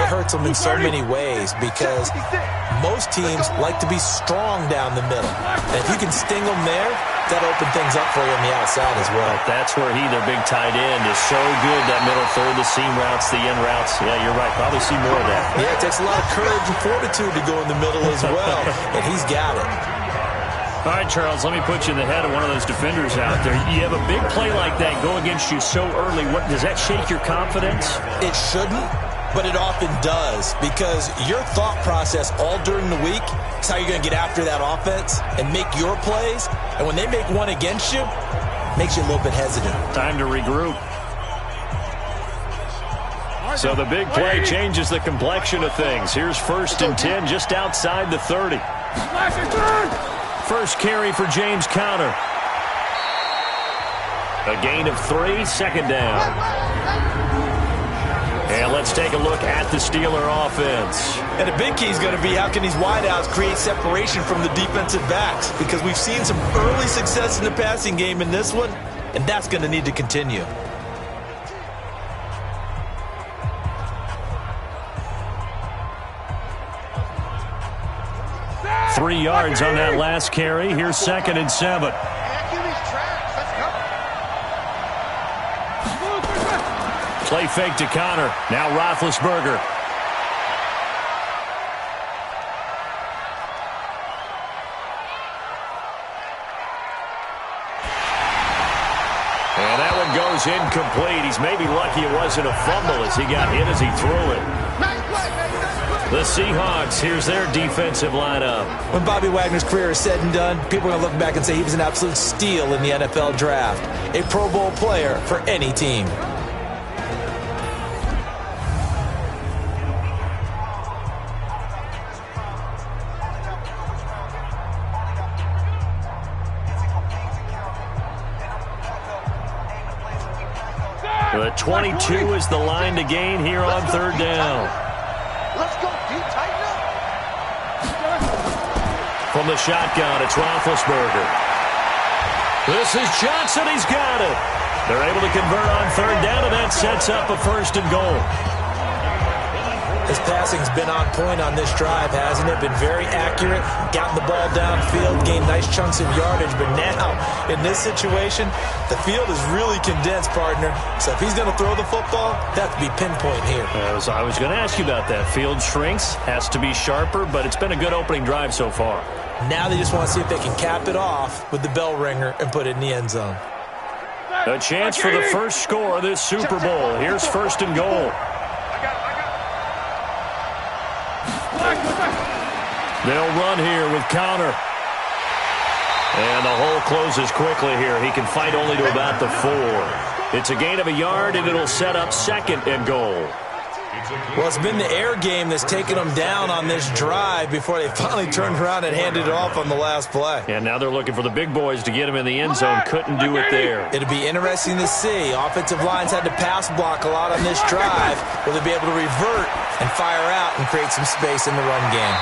hurts them in so many ways because most teams like to be strong down the middle. And if you can sting them there, that'll open things up for you on the outside as well. That's where their big tight end, is so good, that middle third, the seam routes, the end routes. Yeah, you're right. Probably see more of that. Yeah, it takes a lot of courage and fortitude to go in the middle as well, and he's got it. All right, Charles, let me put you in the head of one of those defenders out there. You have a big play like that go against you so early. Does that shake your confidence? It shouldn't, but it often does, because your thought process all during the week is how you're going to get after that offense and make your plays. And when they make one against you, it makes you a little bit hesitant. Time to regroup. So the big play changes the complexion of things. Here's 1st and 10 just outside the 30. First carry for James Conner. A gain of 3, 2nd down. And let's take a look at the Steeler offense. And a big key is going to be how can these wideouts create separation from the defensive backs, because we've seen some early success in the passing game in this one, and that's going to need to continue. Three yards on that last carry. Here's 2nd and 7. Play fake to Conner. Now Roethlisberger. And that one goes incomplete. He's maybe lucky it wasn't a fumble as he got hit as he threw it. The Seahawks, here's their defensive lineup. When Bobby Wagner's career is said and done, people are going to look back and say he was an absolute steal in the NFL draft. A Pro Bowl player for any team. The 22 is the line to gain here on 3rd down. Let's go, deep, tighten up. From the shotgun, it's Roethlisberger. This is Johnson. He's got it. They're able to convert on 3rd down, and that sets up a 1st and goal. His passing's been on point on this drive, hasn't it? Been very accurate, gotten the ball downfield, gained nice chunks of yardage. But now, in this situation, the field is really condensed, partner. So if he's going to throw the football, that would be pinpoint here. I was going to ask you about that. Field shrinks, has to be sharper, but it's been a good opening drive so far. Now they just want to see if they can cap it off with the bell ringer and put it in the end zone. A chance for the first score of this Super Bowl. Here's 1st and goal. They'll run here with Conner. And the hole closes quickly here. He can fight only to about the 4. It's a gain of a yard, and it'll set up 2nd and goal. Well, it's been the air game that's taken them down on this drive before they finally turned around and handed it off on the last play. And now they're looking for the big boys to get him in the end zone. Couldn't do it there. It'll be interesting to see. Offensive lines had to pass block a lot on this drive. Will they be able to revert and fire out and create some space in the run game?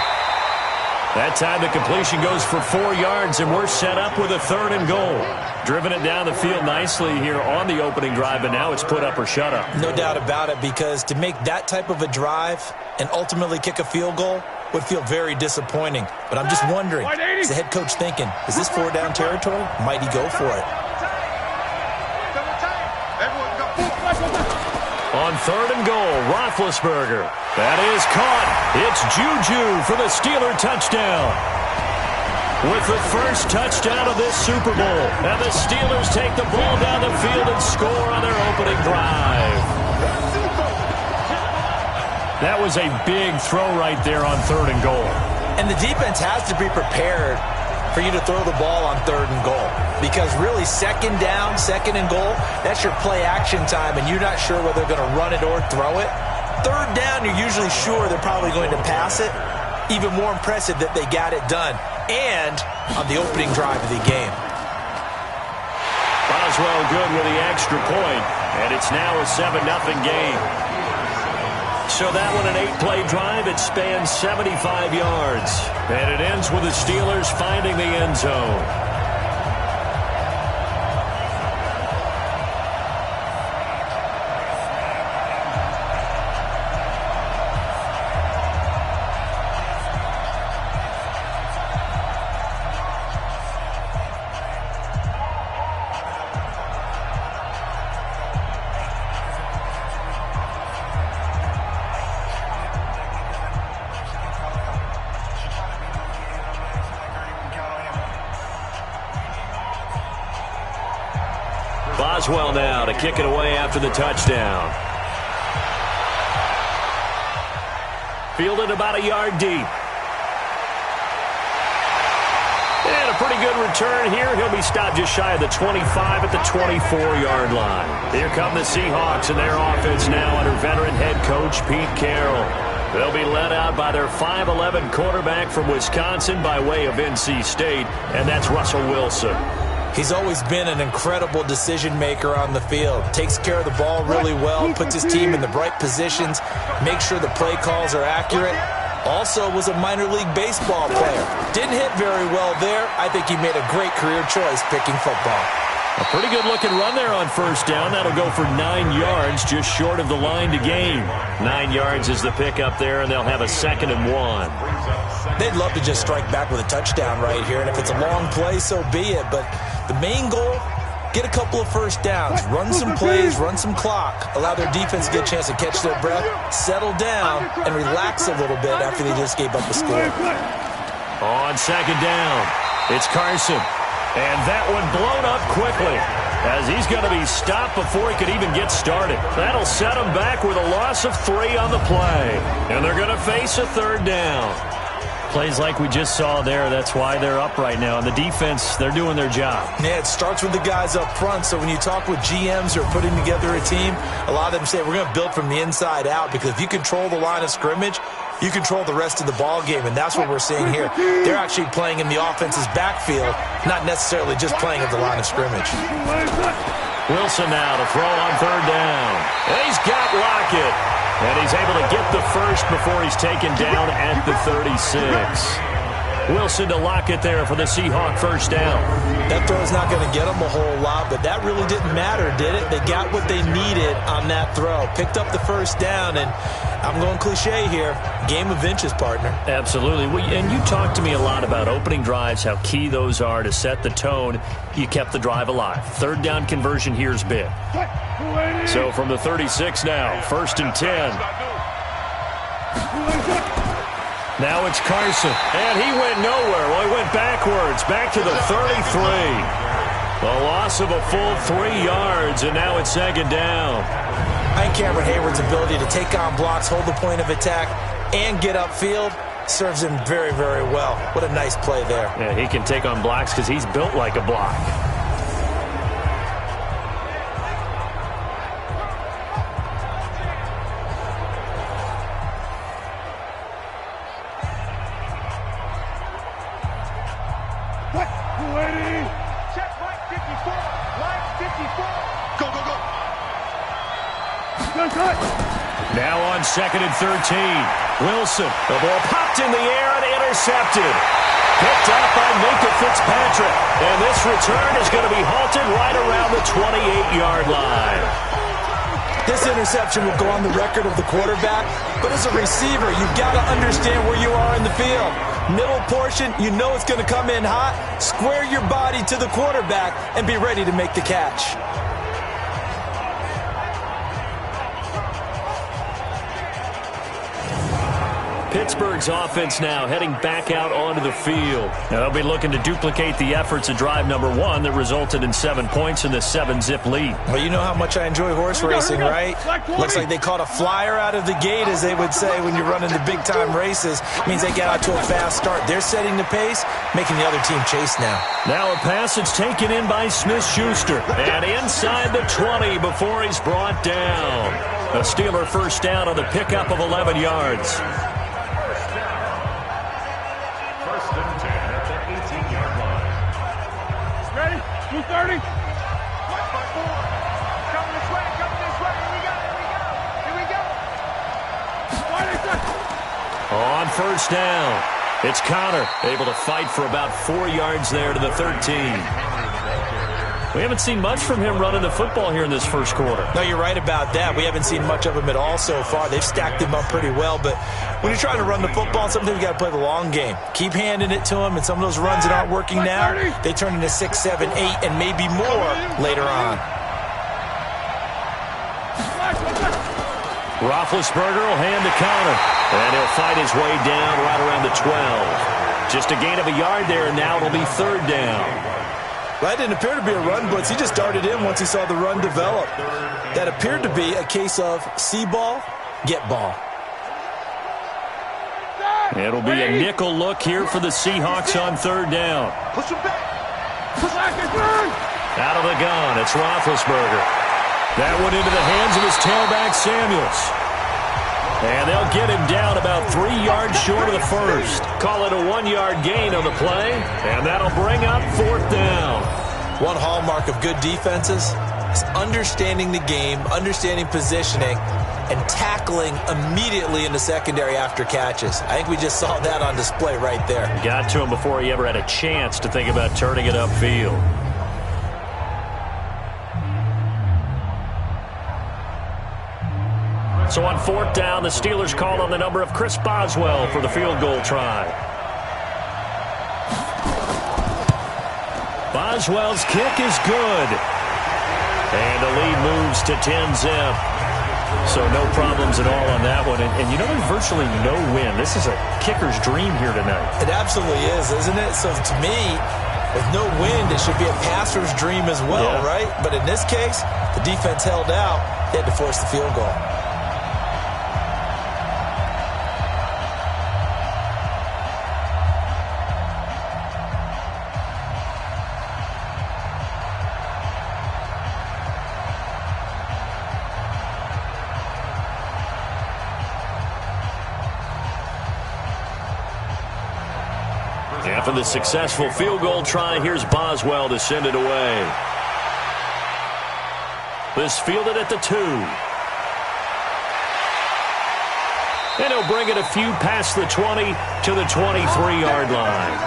That time the completion goes for 4 yards, and we're set up with a 3rd and goal. Driven it down the field nicely here on the opening drive, and now it's put up or shut up. No doubt about it, because to make that type of a drive and ultimately kick a field goal would feel very disappointing. But I'm just wondering, is the head coach thinking, is this 4-down territory? Might he go for it? On 3rd and goal, Roethlisberger. That is caught. It's Juju for the Steeler touchdown. With the first touchdown of this Super Bowl. And the Steelers take the ball down the field and score on their opening drive. That was a big throw right there on 3rd and goal. And the defense has to be prepared for you to throw the ball on 3rd and goal. Because really, 2nd down, 2nd and goal, that's your play action time, and you're not sure whether they're going to run it or throw it. 3rd down, you're usually sure they're probably going to pass it. Even more impressive that they got it done. And on the opening drive of the game. Boswell good with the extra point, and it's now a 7-0 game. So that one, an 8-play drive. It spans 75 yards. And it ends with the Steelers finding the end zone. as well now to kick it away after the touchdown. Fielded about a yard deep. And a pretty good return here. He'll be stopped just shy of the 25 at the 24-yard line. Here come the Seahawks and their offense now under veteran head coach Pete Carroll. They'll be led out by their 5'11 quarterback from Wisconsin by way of NC State, and that's Russell Wilson. He's always been an incredible decision maker on the field. Takes care of the ball really well, puts his team in the right positions, makes sure the play calls are accurate. Also was a minor league baseball player. Didn't hit very well there. I think he made a great career choice picking football. A pretty good-looking run there on first down. That'll go for 9 yards, just short of the line to gain. 9 yards is the pickup there, and they'll have a 2nd and 1. They'd love to just strike back with a touchdown right here, and if it's a long play, so be it. But the main goal, get a couple of first downs, run some plays, run some clock, allow their defense to get a chance to catch their breath, settle down, and relax a little bit after they just gave up a score. On 2nd down, it's Carson. And that one blown up quickly as he's going to be stopped before he could even get started. That'll set him back with a loss of 3 on the play. And they're going to face a 3rd down. Plays like we just saw there, that's why they're up right now. And the defense, they're doing their job. Yeah, it starts with the guys up front. So when you talk with GMs who are putting together a team, a lot of them say we're going to build from the inside out, because if you control the line of scrimmage, you control the rest of the ball game, and that's what we're seeing here. They're actually playing in the offense's backfield, not necessarily just playing at the line of scrimmage. Wilson now to throw on 3rd down. And he's got Lockett. And he's able to get the first before he's taken down at the 36. Wilson to Lockett there for the Seahawk first down. That throw's not going to get them a whole lot, but that really didn't matter, did it? They got what they needed on that throw. Picked up the first down, and I'm going cliche here, game of inches, partner. Absolutely. And you talked to me a lot about opening drives, how key those are to set the tone. You kept the drive alive. 3rd down conversion here is big. So from the 36 now, 1st and 10. Now it's Carson, and he went nowhere. Well, he went backwards, back to the 33. A loss of a full 3 yards, and now it's 2nd down. I think Cameron Hayward's ability to take on blocks, hold the point of attack, and get upfield serves him very, very well. What a nice play there. Yeah, he can take on blocks because he's built like a block. Now on 2nd and 13. Wilson. The ball popped in the air and intercepted. Picked up by Minka Fitzpatrick. And this return is going to be halted right around the 28-yard line. This interception will go on the record of the quarterback, but as a receiver, you've got to understand where you are in the field. Middle portion, you know it's going to come in hot. Square your body to the quarterback and be ready to make the catch. Pittsburgh's offense now heading back out onto the field. Now they'll be looking to duplicate the efforts of drive number 1 that resulted in 7 points in the 7-zip lead. Well, you know how much I enjoy horse racing, right? Looks like they caught a flyer out of the gate, as they would say when you're running the big-time races. Means they get out to a fast start. They're setting the pace, making the other team chase now. Now a pass that's taken in by Smith-Schuster. And inside the 20 before he's brought down. A Steeler first down on the pickup of 11 yards. Ready? 230. 1 by 4. Coming this way. Here we go. On first down, it's Connor, able to fight for about 4 yards there to the 13. We haven't seen much from him running the football here in this first quarter. No, you're right about that. We haven't seen much of him at all so far. They've stacked him up pretty well, but when you're trying to run the football, sometimes you got to play the long game. Keep handing it to him, and some of those runs that aren't working now, they turn into 6, 7, 8, and maybe more later on. Roethlisberger will hand to Connor, and he'll fight his way down right around the 12. Just a gain of a yard there, and now it'll be 3rd down. Well, that didn't appear to be a run blitz. He just darted in once he saw the run develop. That appeared to be a case of see ball, get ball. It'll be a nickel look here for the Seahawks on third down. Push him back. Push back. Out of the gun, it's Roethlisberger. That one into the hands of his tailback, Samuels. And they'll get him down about 3 yards short of the first. Call it a 1-yard gain on the play, and that'll bring up fourth down. One hallmark of good defenses is understanding the game, understanding positioning, and tackling immediately in the secondary after catches. I think we just saw that on display right there. Got to him before he ever had a chance to think about turning it upfield. So on fourth down, the Steelers called on the number of Chris Boswell for the field goal try. Boswell's kick is good. And the lead moves to 10-zip. So no problems at all on that one. And you know, there's virtually no win. This is a kicker's dream here tonight. It absolutely is, isn't it? So to me, with no wind, it should be a passer's dream as well, right? But in this case, the defense held out. They had to force the field goal. After the successful field goal try, here's Boswell to send it away. This fielded at the 2. And he'll bring it a few past the 20 to the 23-yard line.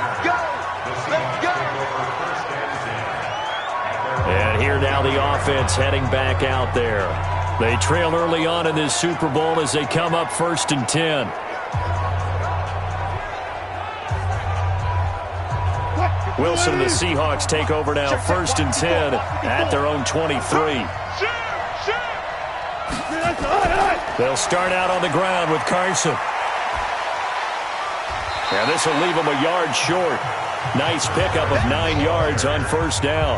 And here now the offense heading back out there. They trail early on in this Super Bowl as they come up 1st and 10. Wilson and the Seahawks take over now, 1st and 10 at their own 23. They'll start out on the ground with Carson. And this will leave them a yard short. Nice pickup of 9 yards on first down.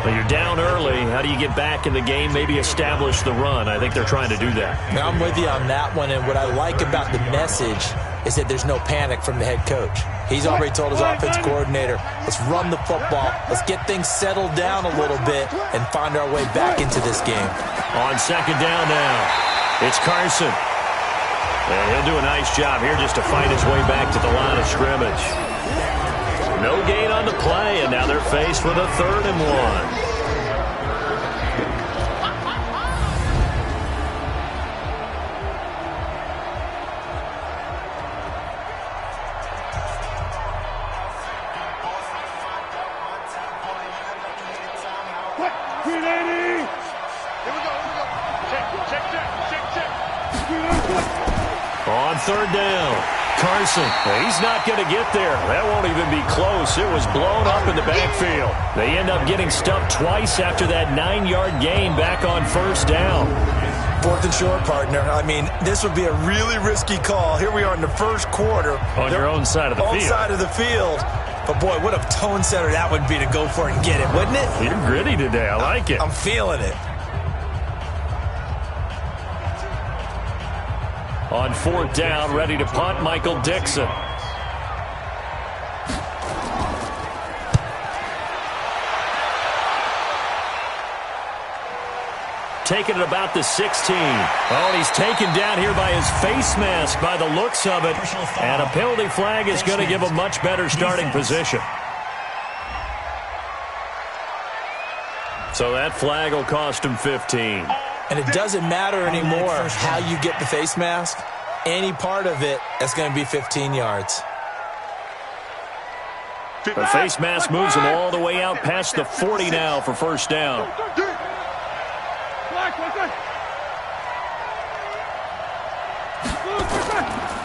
Well, you're down early. How do you get back in the game, maybe establish the run? I think they're trying to do that. Now, I'm with you on that one, and what I like about the message is that there's no panic from the head coach. He's already told his offense coordinator, let's run the football, let's get things settled down a little bit and find our way back into this game. On second down now, it's Carson. And he'll do a nice job here just to fight his way back to the line of scrimmage. No gain on the play, and now they're faced with a 3rd and 1. On third down, Carson. He's not going to get there. That won't even be close. It was blown up in the backfield. They end up getting stuffed twice after that 9-yard gain back on first down. 4th and short, partner. I mean, this would be a really risky call. Here we are in the first quarter. On your own side of the field. Own side of the field. But, boy, what a tone setter that would be to go for it and get it, wouldn't it? You're gritty today. I like it. I'm feeling it. On 4th down, ready to punt, Michael Dixon. Taking it about the 16. Oh, and he's taken down here by his face mask by the looks of it. And a penalty flag is going to give a much better starting position. So that flag will cost him 15. And it doesn't matter anymore how you get the face mask. Any part of it is going to be 15 yards. The face mask moves him all the way out past the 40 now for first down.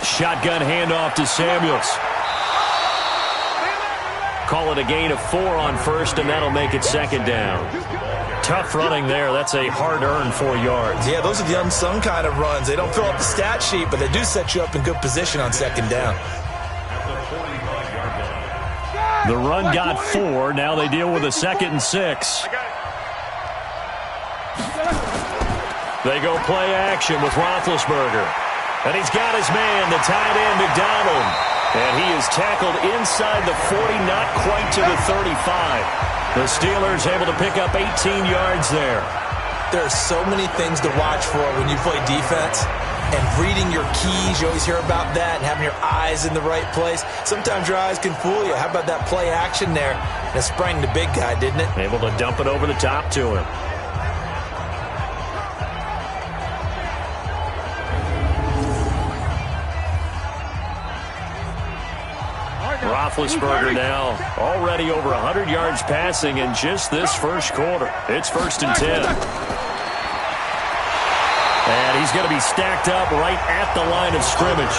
Shotgun handoff to Samuels. Call it a gain of 4 on first, and that'll make it second down. Tough running there. That's a hard-earned 4 yards. Yeah, those are the unsung kind of runs. They don't fill up the stat sheet, but they do set you up in good position on second down. The run got 4. Now they deal with a 2nd and 6. They go play action with Roethlisberger. And he's got his man, the tight end, McDonald. And he is tackled inside the 40, not quite to the 35. The Steelers able to pick up 18 yards there. There are so many things to watch for when you play defense. And reading your keys, you always hear about that, and having your eyes in the right place. Sometimes your eyes can fool you. How about that play action there? And it sprang the big guy, didn't it? Able to dump it over the top to him. Roethlisberger now already over 100 yards passing in just this first quarter. It's 1st and 10. And he's going to be stacked up right at the line of scrimmage.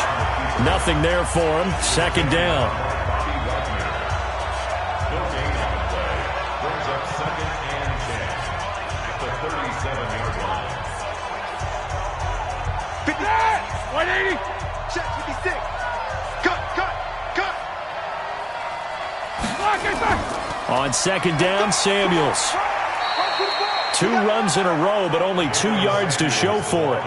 Nothing there for him. 2nd down. Brings up 2nd and 10 at the 37-yard line. 180. Check 56. Cut. On 2nd down, Samuels. 2 runs in a row, but only 2 yards to show for it.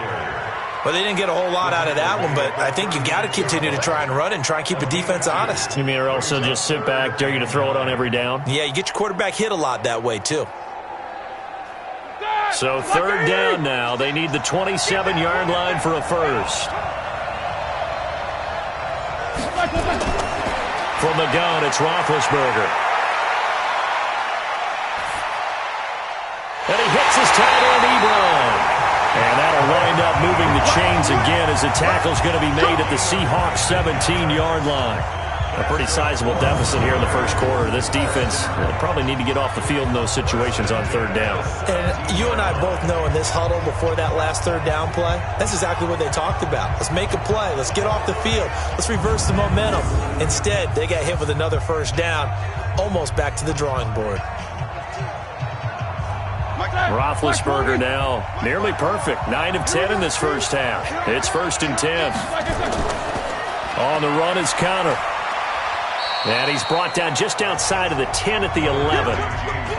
Well, they didn't get a whole lot out of that one, but I think you got to continue to try and run and try and keep the defense honest. You mean or also just sit back, dare you to throw it on every down? Yeah, you get your quarterback hit a lot that way, too. So 3rd down now. They need the 27-yard line for a first. From the gun, it's Roethlisberger. And he hits his tight end, Ebron. And that'll wind up moving the chains again as the tackle's going to be made at the Seahawks 17-yard line. A pretty sizable deficit here in the first quarter. This defense probably need to get off the field in those situations on 3rd down. And you and I both know in this huddle before that last 3rd down play, that's exactly what they talked about. Let's make a play. Let's get off the field. Let's reverse the momentum. Instead, they got hit with another 1st down, almost back to the drawing board. Roethlisberger now nearly perfect. 9 of 10 in this first half. It's 1st and 10. On the run is Connor. And he's brought down just outside of the 10 at the 11.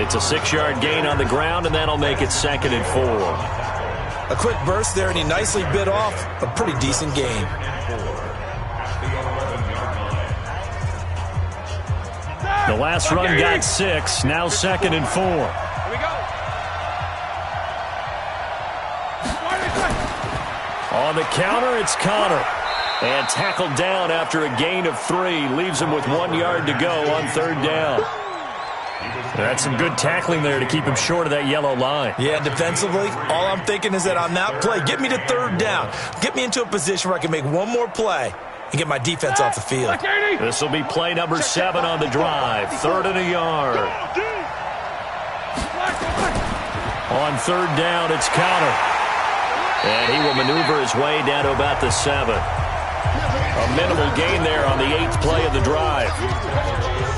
It's a 6-yard gain on the ground, and that'll make it 2nd and 4. A quick burst there, and he nicely bit off a pretty decent gain. The last run got 6. Now 2nd and 4. On the counter, it's Connor. And tackled down after a gain of 3. Leaves him with 1 yard to go on 3rd down. That's some good tackling there to keep him short of that yellow line. Yeah, defensively, all I'm thinking is that on that play, get me to 3rd down. Get me into a position where I can make one more play and get my defense off the field. This will be play number 7 on the drive. 3rd and a yard. On 3rd down, it's Connor. And he will maneuver his way down to about the 7. A minimal gain there on the 8th play of the drive.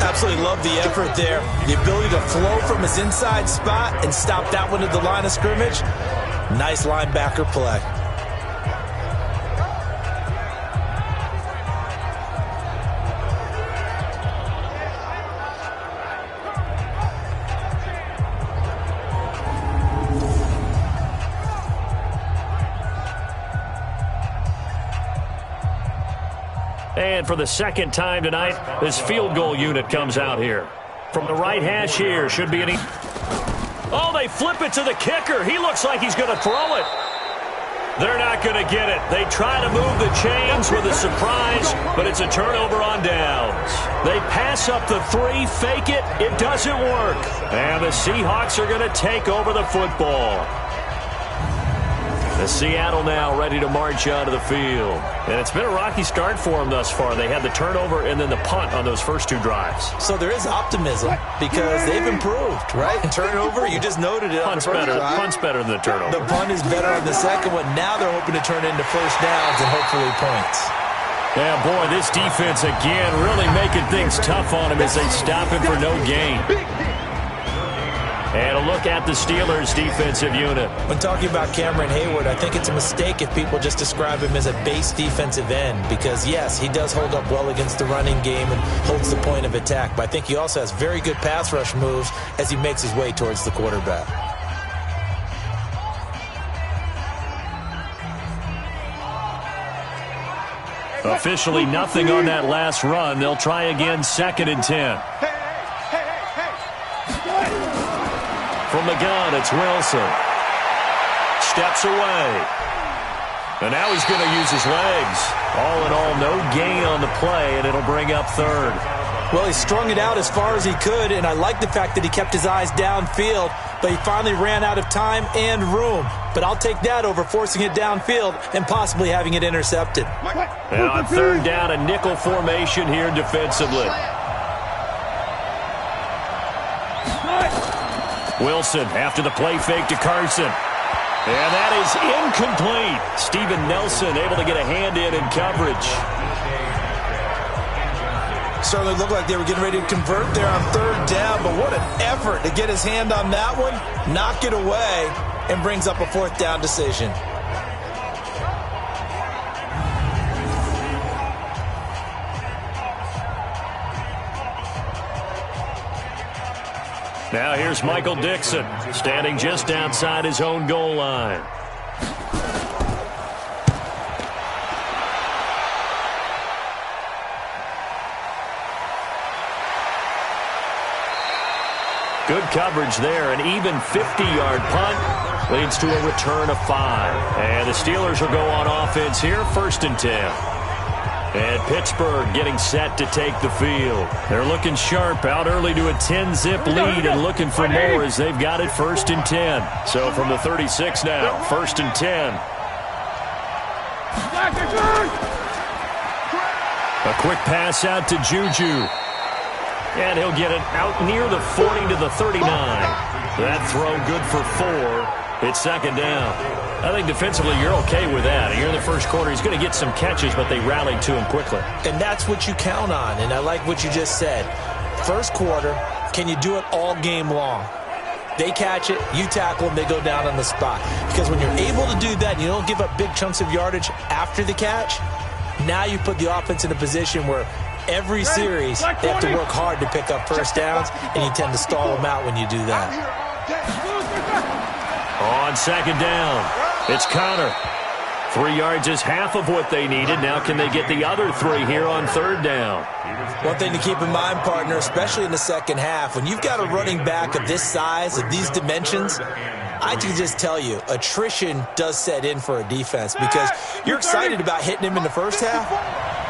Absolutely love the effort there. The ability to flow from his inside spot and stop that one at the line of scrimmage. Nice linebacker play. And for the 2nd time tonight, this field goal unit comes out here. From the right hash here, should be any... Oh, they flip it to the kicker. He looks like he's going to throw it. They're not going to get it. They try to move the chains with a surprise, but it's a turnover on downs. They pass up the 3, fake it. It doesn't work. And the Seahawks are going to take over the football. The Seattle now ready to march onto the field. And it's been a rocky start for them thus far. They had the turnover and then the punt on those first 2 drives. So there is optimism because they've improved, right? And turnover, you just noted it. Punt's better than the turnover. The punt is better on the second one. Now they're hoping to turn into 1st downs and hopefully points. Yeah, boy, this defense again really making things tough on him as they stop him for no gain. And a look at the Steelers' defensive unit. When talking about Cameron Hayward, I think it's a mistake if people just describe him as a base defensive end because, yes, he does hold up well against the running game and holds the point of attack. But I think he also has very good pass rush moves as he makes his way towards the quarterback. Officially nothing on that last run. They'll try again, 2nd and 10. From the gun, it's Wilson. Steps away. And now he's going to use his legs. All in all, no gain on the play, and it'll bring up 3rd. Well, he strung it out as far as he could, and I like the fact that he kept his eyes downfield, but he finally ran out of time and room. But I'll take that over forcing it downfield and possibly having it intercepted. And on 3rd down, a nickel formation here defensively. Wilson after the play fake to Carson. And that is incomplete. Steven Nelson able to get a hand in coverage. Certainly looked like they were getting ready to convert there on 3rd down, but what an effort to get his hand on that one, knock it away, and brings up a 4th down decision. Now here's Michael Dixon, standing just outside his own goal line. Good coverage there. An even 50-yard punt leads to a return of 5. And the Steelers will go on offense here, 1st and 10. And Pittsburgh getting set to take the field. They're looking sharp, out early to a 10-zip lead and looking for more as they've got it 1st and 10. So from the 36 now, 1st and 10. A quick pass out to Juju. And he'll get it out near the 40 to the 39. That throw good for 4. It's 2nd down. I think defensively you're okay with that. You're in the first quarter. He's going to get some catches, but they rallied to him quickly. And that's what you count on, and I like what you just said. First quarter, can you do it all game long? They catch it, you tackle them, they go down on the spot. Because when you're able to do that and you don't give up big chunks of yardage after the catch, now you put the offense in a position where every series they have to work hard to pick up first downs, and you tend to stall them out when you do that. On 2nd down, it's Connor. 3 yards is half of what they needed. Now can they get the other 3 here on 3rd down? One thing to keep in mind, partner, especially in the second half, when you've got a running back of this size, of these dimensions, I can just tell you, attrition does set in for a defense because you're excited about hitting him in the first half.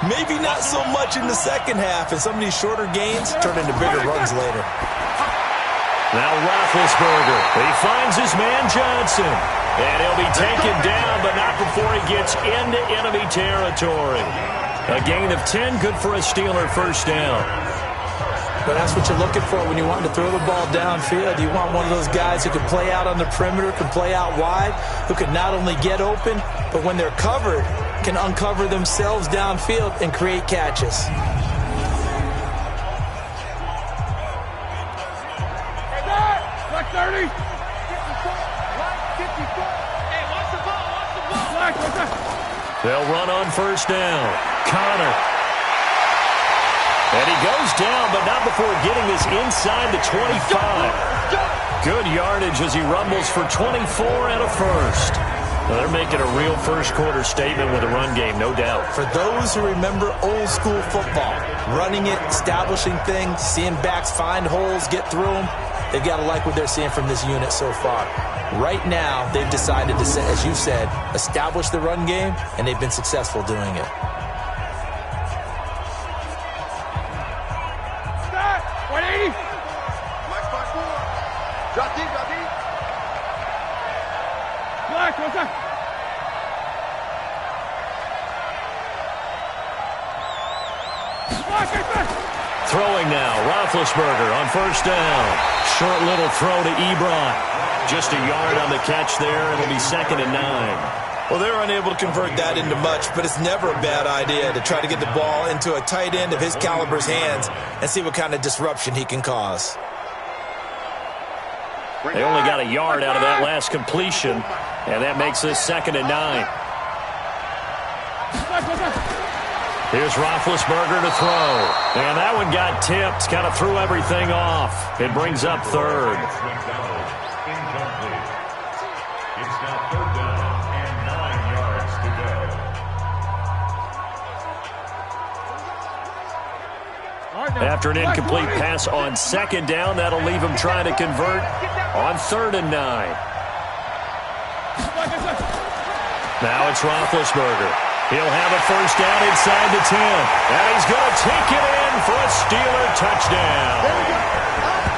Maybe not so much in the second half, and some of these shorter gains turn into bigger runs later. Now Roethlisberger, he finds his man Johnson, and he'll be taken down, but not before he gets into enemy territory. A gain of 10, good for a Steeler 1st down. But that's what you're looking for when you want to throw the ball downfield. You want one of those guys who can play out on the perimeter, can play out wide, who can not only get open, but when they're covered, can uncover themselves downfield and create catches. Black 30. Hey, watch the ball, watch the ball. Black, they'll run on 1st down. Connor. And he goes down, but not before getting this inside the 25. Good yardage as he rumbles for 24 and a 1st. Well, they're making a real first-quarter statement with a run game, no doubt. For those who remember old-school football, running it, establishing things, seeing backs find holes, get through them, they've got to like what they're seeing from this unit so far. Right now, they've decided to, as you said, establish the run game, and they've been successful doing it. Start. 180. Drop deep, drop deep. Black, what's that? Throwing now, Roethlisberger on 1st down. Short little throw to Ebron. Just a yard on the catch there. It'll be 2nd and 9. Well, they're unable to convert that into much, but it's never a bad idea to try to get the ball into a tight end of his caliber's hands and see what kind of disruption he can cause. They only got a yard out of that last completion, and that makes this 2nd and 9. Here's Roethlisberger to throw. And that one got tipped, kind of threw everything off. It brings up 3rd. Incomplete. It's now 3rd down and 9 yards to go. After an incomplete pass on 2nd down, that'll leave him trying to convert on 3rd and 9. Now it's Roethlisberger. He'll have a 1st down inside the 10. And he's going to take it in for a Steeler touchdown.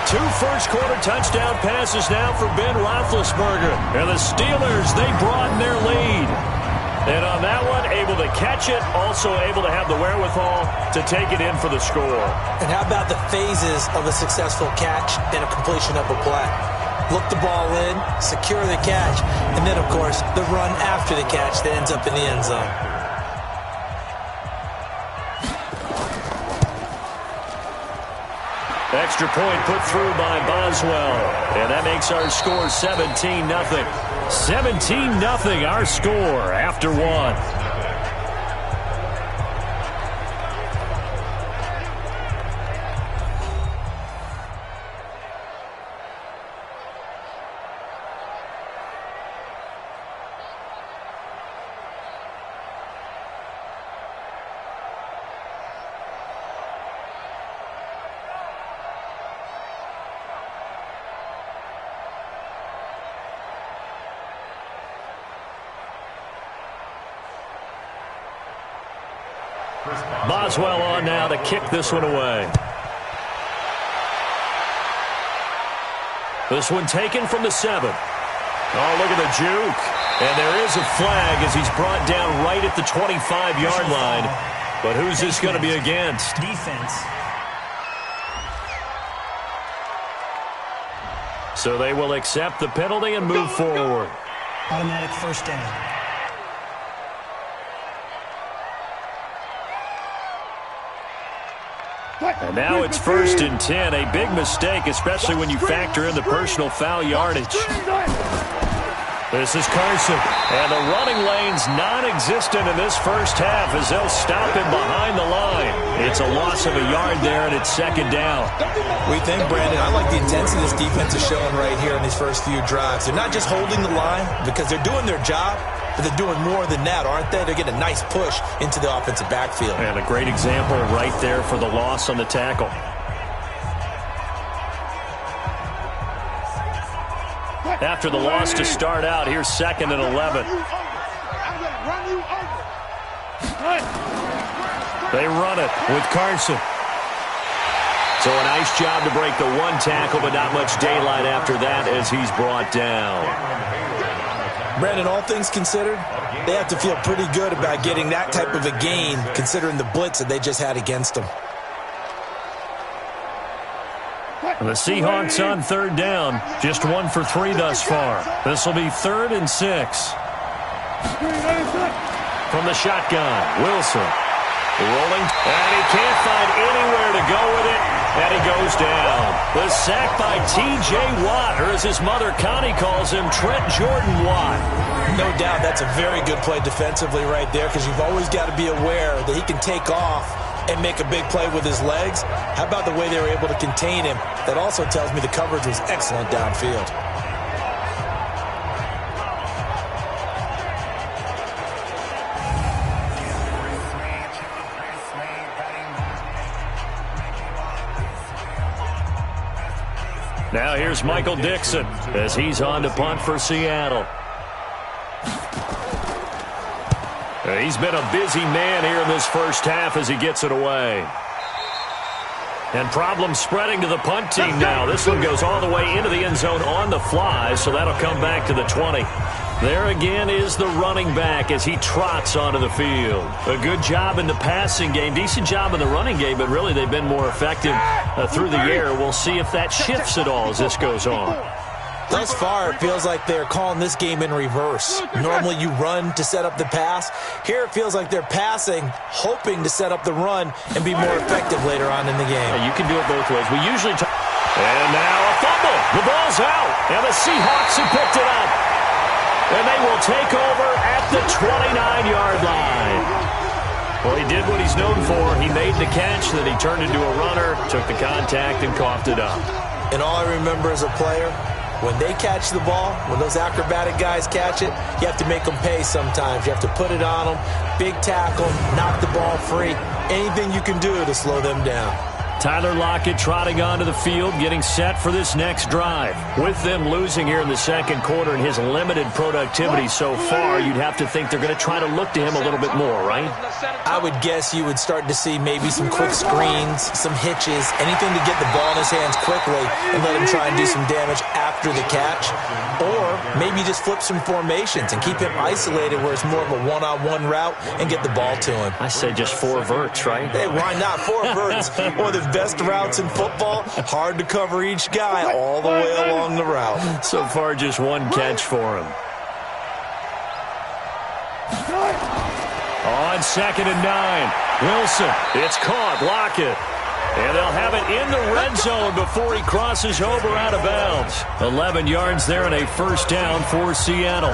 2 first-quarter touchdown passes now for Ben Roethlisberger. And the Steelers, they broaden their lead. And on that one, able to catch it, also able to have the wherewithal to take it in for the score. And how about the phases of a successful catch and a completion of a play? Look the ball in, secure the catch, and then, of course, the run after the catch that ends up in the end zone. Extra point put through by Boswell. And that makes our score 17-0. 17-0 our score after 1. Boswell on now to kick this one away. This one taken from the 7. Oh, look at the juke. And there is a flag as he's brought down right at the 25-yard line. But who's this going to be against? Defense. So they will accept the penalty and move forward. Automatic 1st down. And now it's 1st and 10. A big mistake, especially when you factor in the personal foul yardage. This is Carson. And the running lane's non-existent in this first half as they'll stop him behind the line. It's a loss of a yard there, and it's 2nd down. We think, Brandon, I like the intensity this defense is showing right here in these first few drives. They're not just holding the line because they're doing their job, but they're doing more than that, aren't they? They're getting a nice push into the offensive backfield. And a great example right there for the loss on the tackle. After the loss to start out, here's 2nd and 11. They run it with Carson. So a nice job to break the 1 tackle, but not much daylight after that as he's brought down. Brandon, all things considered, they have to feel pretty good about getting that type of a gain considering the blitz that they just had against them. The Seahawks on 3rd down, just 1 for 3 thus far. This will be 3rd and 6. From the shotgun, Wilson rolling, and he can't find anywhere to go with it, and he goes down. The sack by T.J. Watt, or as his mother Connie calls him, Trent Jordan Watt. No doubt that's a very good play defensively right there because you've always got to be aware that he can take off and make a big play with his legs. How about the way they were able to contain him? That also tells me the coverage was excellent downfield. Now here's Michael Dixon as he's on to punt for Seattle. He's been a busy man here in this first half as he gets it away. And problems spreading to the punt team now. This one goes all the way into the end zone on the fly, so that'll come back to the 20. There again is the running back as he trots onto the field. A good job in the passing game, decent job in the running game, but really they've been more effective through the air. We'll see if that shifts at all as this goes on. Thus far, it feels like they're calling this game in reverse. Normally you run to set up the pass. Here it feels like they're passing, hoping to set up the run and be more effective later on in the game. Yeah, you can do it both ways. We usually And now a fumble. The ball's out, and the Seahawks have picked it up. And they will take over at the 29-yard line. Well, he did what he's known for. He made the catch, then he turned into a runner, took the contact, and coughed it up. And all I remember as a player, when they catch the ball, when those acrobatic guys catch it, you have to make them pay sometimes. You have to put it on them, big tackle, knock the ball free. Anything you can do to slow them down. Tyler Lockett trotting onto the field, getting set for this next drive. With them losing here in the second quarter and his limited productivity so far, you'd have to think they're going to try to look to him a little bit more, right? I would guess you would start to see maybe some quick screens, some hitches, anything to get the ball in his hands quickly and let him try and do some damage after the catch. Or maybe just flip some formations and keep him isolated where it's more of a one-on-one route and get the ball to him. I say just 4 verts, right? Hey, why not? 4 verts. One of the best routes in football. Hard to cover each guy all the way along the route. So far, just 1 catch for him. On 2nd and 9, Wilson. It's caught. Lockett. And they'll have it in the red zone before he crosses over out of bounds. 11 yards there and a first down for Seattle.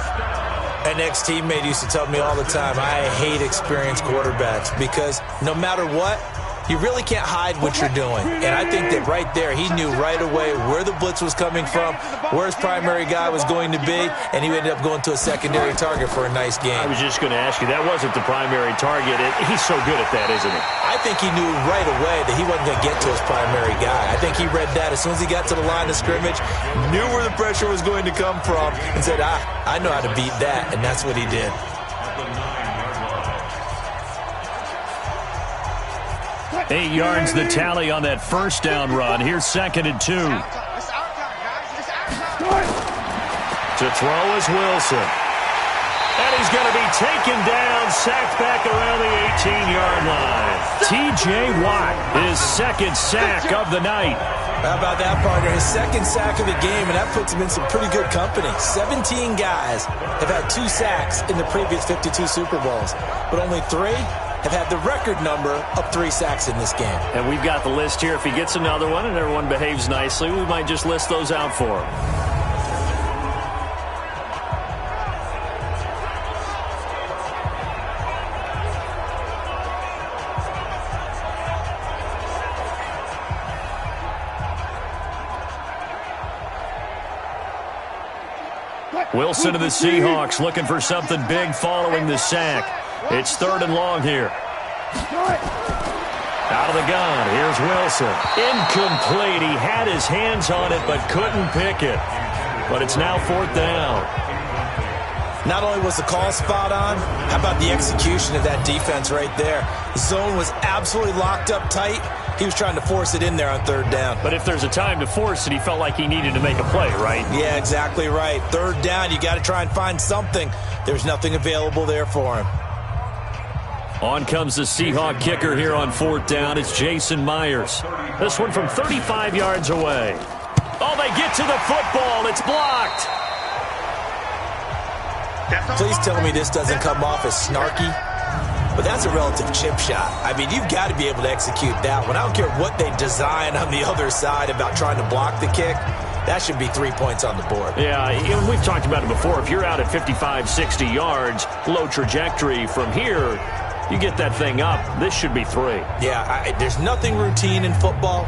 An ex-teammate used to tell me all the time, I hate experienced quarterbacks because no matter what, you really can't hide what you're doing. And I think that right there, he knew right away where the blitz was coming from, where his primary guy was going to be, and he ended up going to a secondary target for a nice game. I was just going to ask you, that wasn't the primary target. He's so good at that, isn't he? I think he knew right away that he wasn't going to get to his primary guy. I think he read that as soon as he got to the line of scrimmage, knew where the pressure was going to come from, and said, I know how to beat that, and that's what he did. 8 yards the tally on that first down run. Here's 2nd and 2. To throw is Wilson. And he's going to be taken down, sacked back around the 18-yard line. T.J. Watt, his 2nd sack of the night. How about that, partner? His 2nd sack of the game, and that puts him in some pretty good company. 17 guys have had 2 sacks in the previous 52 Super Bowls, but only 3 have had the record number of 3 sacks in this game. And we've got the list here. If he gets another one and everyone behaves nicely, we might just list those out for him. Wilson of the Seahawks looking for something big following the sack. It's 3rd and long here. Out of the gun, here's Wilson. Incomplete. He had his hands on it but couldn't pick it. But it's now 4th down. Not only was the call spot on, how about the execution of that defense right there? The zone was absolutely locked up tight. He was trying to force it in there on 3rd down. But if there's a time to force it, he felt like he needed to make a play, right? Yeah, exactly right. 3rd down, you got to try and find something. There's nothing available there for him. On comes the Seahawk kicker here on 4th down. It's Jason Myers. This one from 35 yards away. Oh, they get to the football. It's blocked. Please tell me this doesn't come off as snarky, but that's a relative chip shot. I mean, you've got to be able to execute that one. I don't care what they design on the other side about trying to block the kick. That should be 3 points on the board. Yeah, we've talked about it before. If you're out at 55, 60 yards, low trajectory from here, you get that thing up, this should be 3. Yeah, there's nothing routine in football,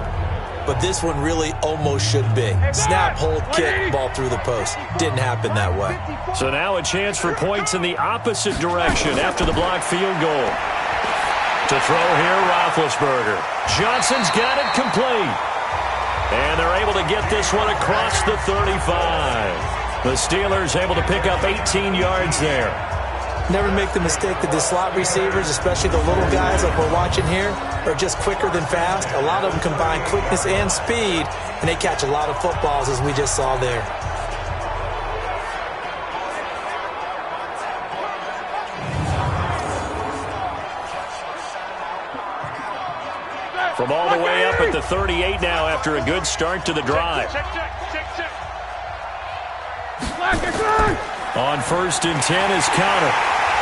but this one really almost should be. Snap, hold, kick, ball through the post. Didn't happen that way. So now a chance for points in the opposite direction after the blocked field goal. To throw here, Roethlisberger. Johnson's got it complete. And they're able to get this one across the 35. The Steelers able to pick up 18 yards there. Never make the mistake that the slot receivers, especially the little guys like we're watching here, are just quicker than fast. A lot of them combine quickness and speed, and they catch a lot of footballs, as we just saw there. From all the way up at the 38 now after a good start to the drive. On 1st and 10 is Counter.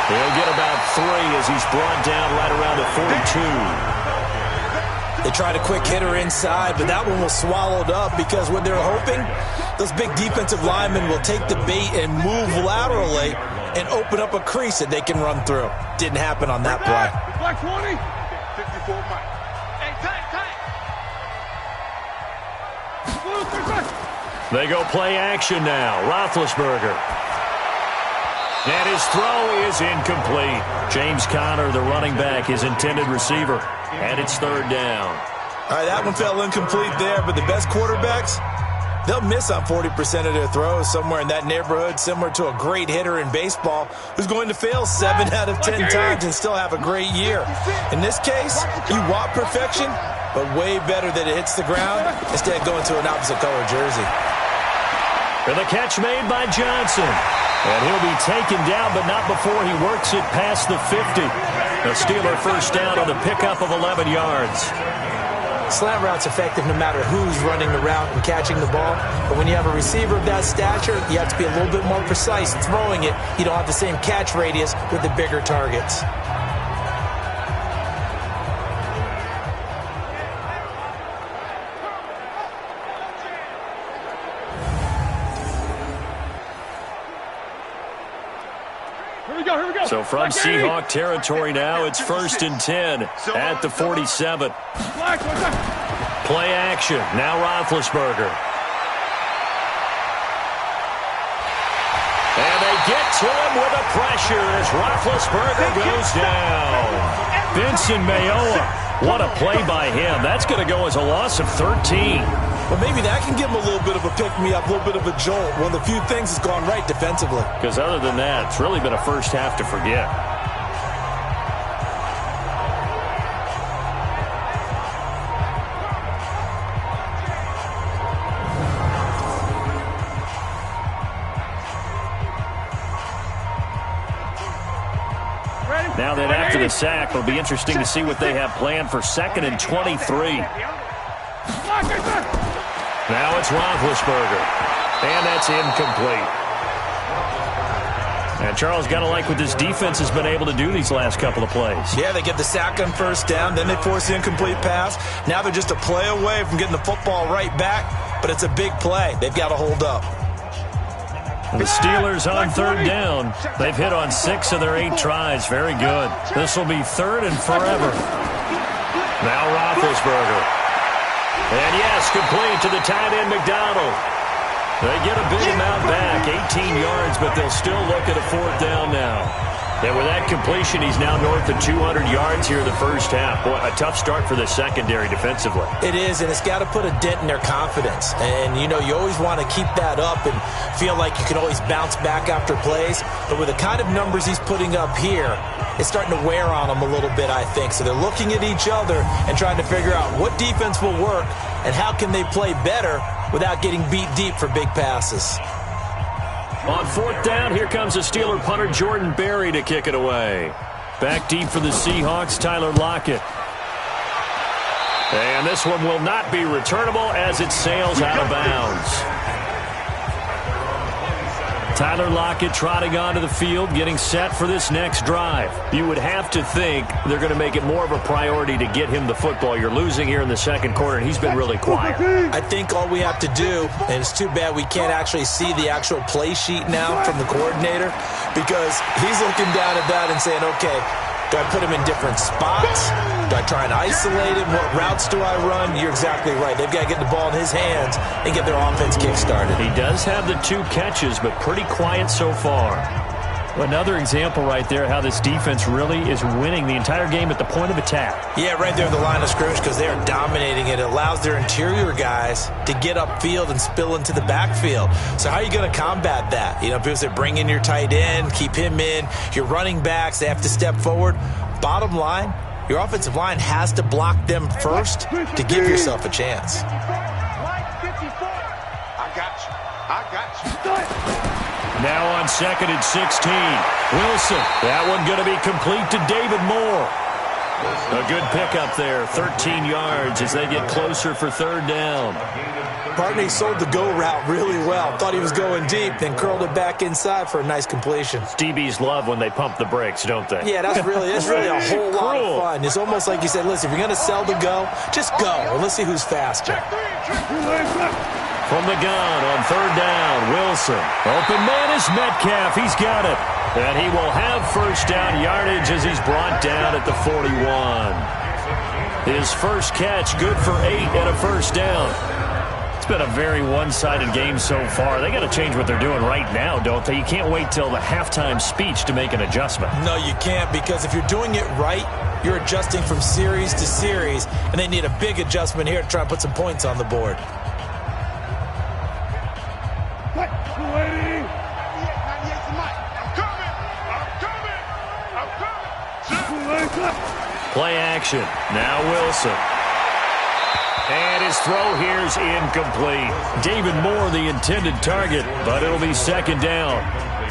He'll get about 3 as he's brought down right around the 42. They tried a quick hitter inside, but that one was swallowed up because what they're hoping, those big defensive linemen will take the bait and move laterally and open up a crease that they can run through. Didn't happen on that play. Black 20. 54 Mike. Hey, tight. They go play action now. Roethlisberger. And his throw is incomplete. James Conner, the running back, his intended receiver. And it's third down. All right, that one fell incomplete there, but the best quarterbacks, they'll miss on 40% of their throws, somewhere in that neighborhood, similar to a great hitter in baseball who's going to fail 7 out of 10 times and still have a great year. In this case, you want perfection, but way better that it hits the ground instead of going to an opposite color jersey. And the catch made by Johnson. And he'll be taken down, but not before he works it past the 50. The Steeler first down on the pickup of 11 yards. Slant route's effective no matter who's running the route and catching the ball. But when you have a receiver of that stature, you have to be a little bit more precise throwing it. You don't have the same catch radius with the bigger targets. So from Seahawk territory now, it's 1st and 10 at the 47. Play action. Now Roethlisberger. And they get to him with a pressure as Roethlisberger goes down. Vincent Mayowa. What a play by him. That's going to go as a loss of 13. Well, maybe that can give him a little bit of a pick-me-up, a little bit of a jolt. One of the few things that's gone right defensively. Because other than that, it's really been a first half to forget. Now that after the sack, it'll be interesting to see what they have planned for 2nd and 23. Now it's Roethlisberger. And that's incomplete. And Charles, got to like what this defense has been able to do these last couple of plays. Yeah, they get the sack on first down, then they force the incomplete pass. Now they're just a play away from getting the football right back, but it's a big play. They've got to hold up. And the Steelers on 3rd down. They've hit on 6 of their 8 tries. Very good. This will be 3rd and forever. Now Roethlisberger. And yes, complete to the tight end, McDonald. They get a big amount back, 18 yards, but they'll still look at a 4th down now. And with that completion, he's now north of 200 yards here in the first half. Boy, a tough start for the secondary defensively. It is, and it's got to put a dent in their confidence. And, you know, you always want to keep that up and feel like you can always bounce back after plays. But with the kind of numbers he's putting up here, it's starting to wear on them a little bit, I think. So they're looking at each other and trying to figure out what defense will work and how can they play better without getting beat deep for big passes. On 4th down, here comes the Steeler punter Jordan Berry to kick it away. Back deep for the Seahawks, Tyler Lockett. And this one will not be returnable as it sails out of bounds. Tyler Lockett trotting onto the field, getting set for this next drive. You would have to think they're going to make it more of a priority to get him the football. You're losing here in the second quarter, and he's been really quiet. I think all we have to do, and it's too bad we can't actually see the actual play sheet now from the coordinator, because he's looking down at that and saying, okay, do I put him in different spots? Do I try and isolate him? What routes do I run? You're exactly right. They've got to get the ball in his hands and get their offense kick-started. He does have the 2 catches, but pretty quiet so far. Another example right there how this defense really is winning the entire game at the point of attack. Yeah, right there at the line of scrimmage because they are dominating it. It allows their interior guys to get upfield and spill into the backfield. So how are you going to combat that? You know, people say bring in your tight end, keep him in. Your running backs, they have to step forward. Bottom line, your offensive line has to block them first to give yourself a chance. I got you. Now on 2nd and 16. Wilson. That one going to be complete to David Moore. A good pickup there, 13 yards as they get closer for third down. Barney sold the go route really well. Thought he was going deep, then curled it back inside for a nice completion. DBs love when they pump the brakes, don't they? Yeah, that's really a whole lot of fun. It's almost like you said, listen, if you're going to sell the go, just go, and let's see who's faster. From the gun on third down, Wilson. Open man is Metcalf. He's got it. And he will have first down yardage as he's brought down at the 41. His first catch, good for 8 and a first down. It's been a very one-sided game so far. They got to change what they're doing right now, don't they? You can't wait till the halftime speech to make an adjustment. No, you can't, because if you're doing it right, you're adjusting from series to series, and they need a big adjustment here to try and put some points on the board. Play action. Now Wilson. And his throw here is incomplete. David Moore, the intended target, but it'll be second down.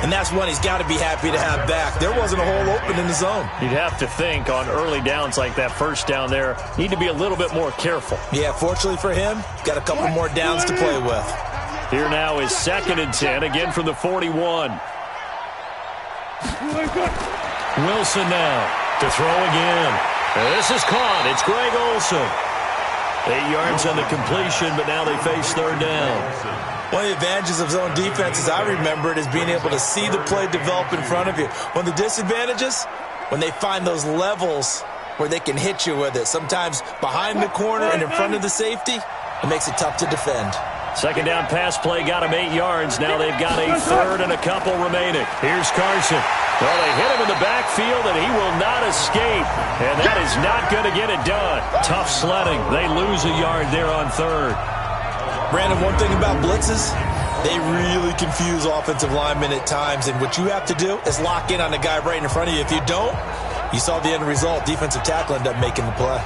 And that's one he's got to be happy to have back. There wasn't a hole open in the zone. You'd have to think on early downs like that first down there, need to be a little bit more careful. Yeah, fortunately for him, got a couple more downs to play with. Here now is 2nd and 10, again from the 41. Wilson now to throw again. This is caught. It's Greg Olsen. 8 yards on the completion, but now they face third down. One of the advantages of zone defense, as I remember it, is being able to see the play develop in front of you. One of the disadvantages, when they find those levels where they can hit you with it. Sometimes behind the corner and in front of the safety, it makes it tough to defend. Second down pass play got him 8 yards. Now they've got a third and a couple remaining. Here's Carson. Well, they hit him in the backfield, and he will not escape. And that is not going to get it done. Tough sledding. They lose a yard there on third. Brandon, one thing about blitzes, they really confuse offensive linemen at times. And what you have to do is lock in on the guy right in front of you. If you don't, you saw the end result. Defensive tackle ended up making the play.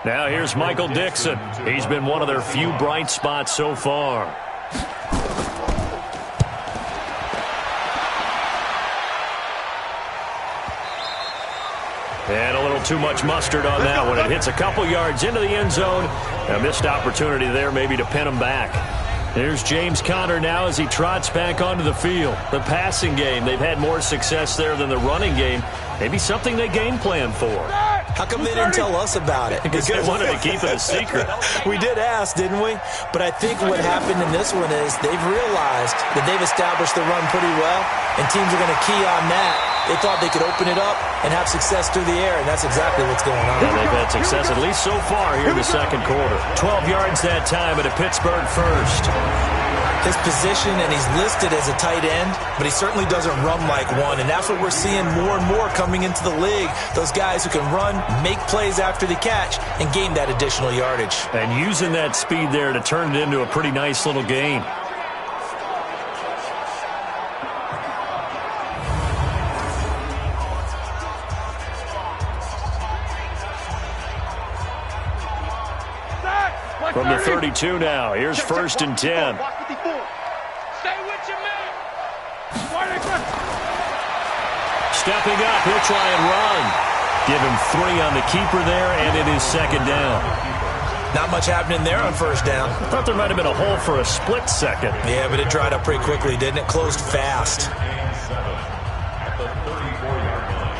Now here's Michael Dixon. He's been one of their few bright spots so far. And a little too much mustard on that one. It hits a couple yards into the end zone. A missed opportunity there maybe to pin him back. Here's James Conner now as he trots back onto the field. The passing game, they've had more success there than the running game. Maybe something they game plan for. How come they didn't tell us about it? Because they wanted to keep it a secret. We did ask, didn't we? But I think what happened in this one is they've realized that they've established the run pretty well, and teams are going to key on that. They thought they could open it up and have success through the air, and that's exactly what's going on. Yeah, they've had success at least so far here in the second quarter. 12 yards that time at a Pittsburgh first. His position, and he's listed as a tight end, but he certainly doesn't run like one, and that's what we're seeing more and more coming into the league. Those guys who can run, make plays after the catch, and gain that additional yardage. And using that speed there to turn it into a pretty nice little gain. From the 32 now, here's 1st and 10. Stay with your man. Stepping up, he'll try and run. Give him 3 on the keeper there, and it is second down. Not much happening there on first down. I thought there might have been a hole for a split second. Yeah, but it dried up pretty quickly, didn't it? Closed fast. At the 34-yard line.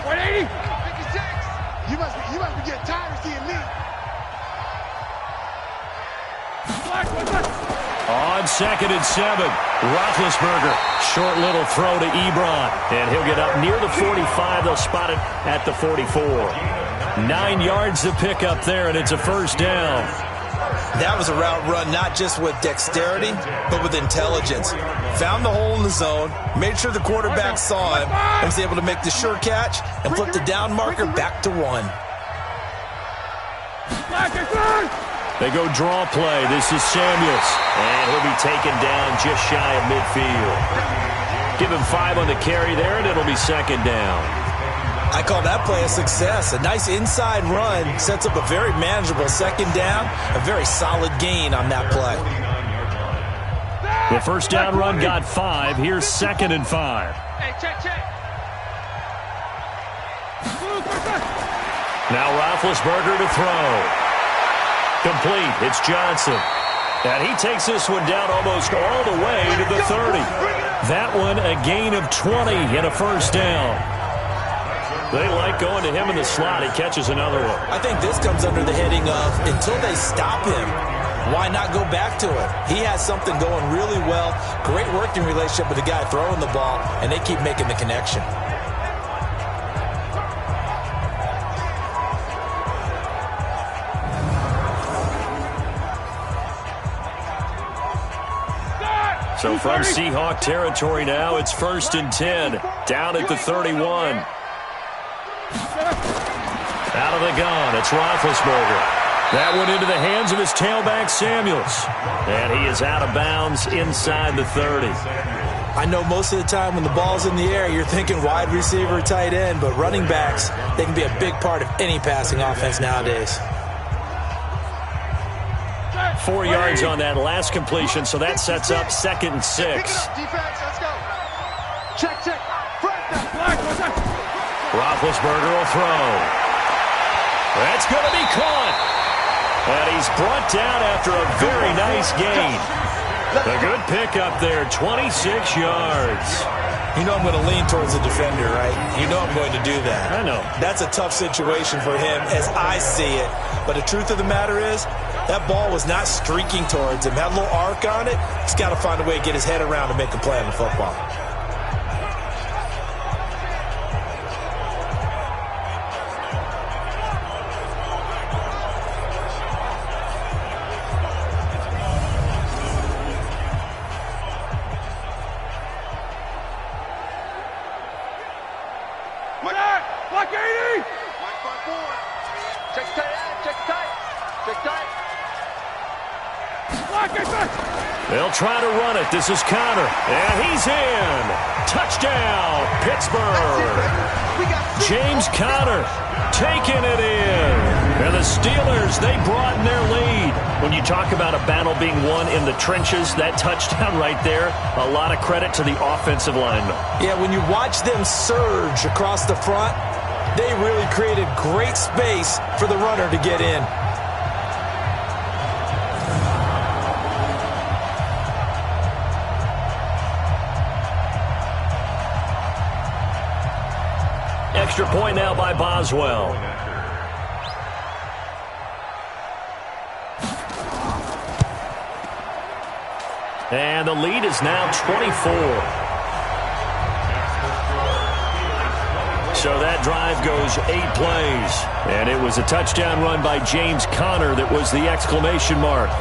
180. 56. You must be getting tired of seeing me. On 2nd and 7, Roethlisberger. Short little throw to Ebron. And he'll get up near the 45. They'll spot it at the 44. 9 yards to pick up there, and it's a first down. That was a route run not just with dexterity, but with intelligence. Found the hole in the zone, made sure the quarterback saw him, and was able to make the sure catch and flip the down marker back to 1. They go draw play. This is Samuels. And he'll be taken down just shy of midfield. Give him 5 on the carry there, and it'll be second down. I call that play a success. A nice inside run sets up a very manageable second down. A very solid gain on that play. The first down run got 5. Here's 2nd and 5. Hey, check. Now Roethlisberger to throw. Complete. It's Johnson. And he takes this one down almost all the way to the 30. That one a gain of 20 and a first down. They like going to him in the slot. He catches another one. I think this comes under the heading of until they stop him, why not go back to it? He has something going really well. Great working relationship with the guy throwing the ball, and they keep making the connection. So from Seahawk territory now, it's 1st and 10. Down at the 31. Out of the gun, it's Roethlisberger. That went into the hands of his tailback, Samuels. And he is out of bounds inside the 30. I know most of the time when the ball's in the air, you're thinking wide receiver, tight end, but running backs, they can be a big part of any passing offense nowadays. 4 yards on that last completion, so that sets up 2nd and 6. Defense, let's go. Check. Roethlisberger will throw. That's going to be caught. And he's brought down after a very nice gain. A good pickup there, 26 yards. You know I'm going to lean towards the defender, right? You know I'm going to do that. I know. That's a tough situation for him as I see it. But the truth of the matter is, that ball was not streaking towards him. Had a little arc on it. He's got to find a way to get his head around and make a play on the football. Block 80! Check tight. They'll try to run it. This is Connor. And he's in. Touchdown, Pittsburgh. James Conner taking it in. And the Steelers, they broaden their lead. When you talk about a battle being won in the trenches, that touchdown right there, a lot of credit to the offensive linemen. Yeah, when you watch them surge across the front, they really created great space for the runner to get in. Extra point now by Boswell. And the lead is now 24. So that drive goes 8 plays. And it was a touchdown run by James Conner that was the exclamation mark.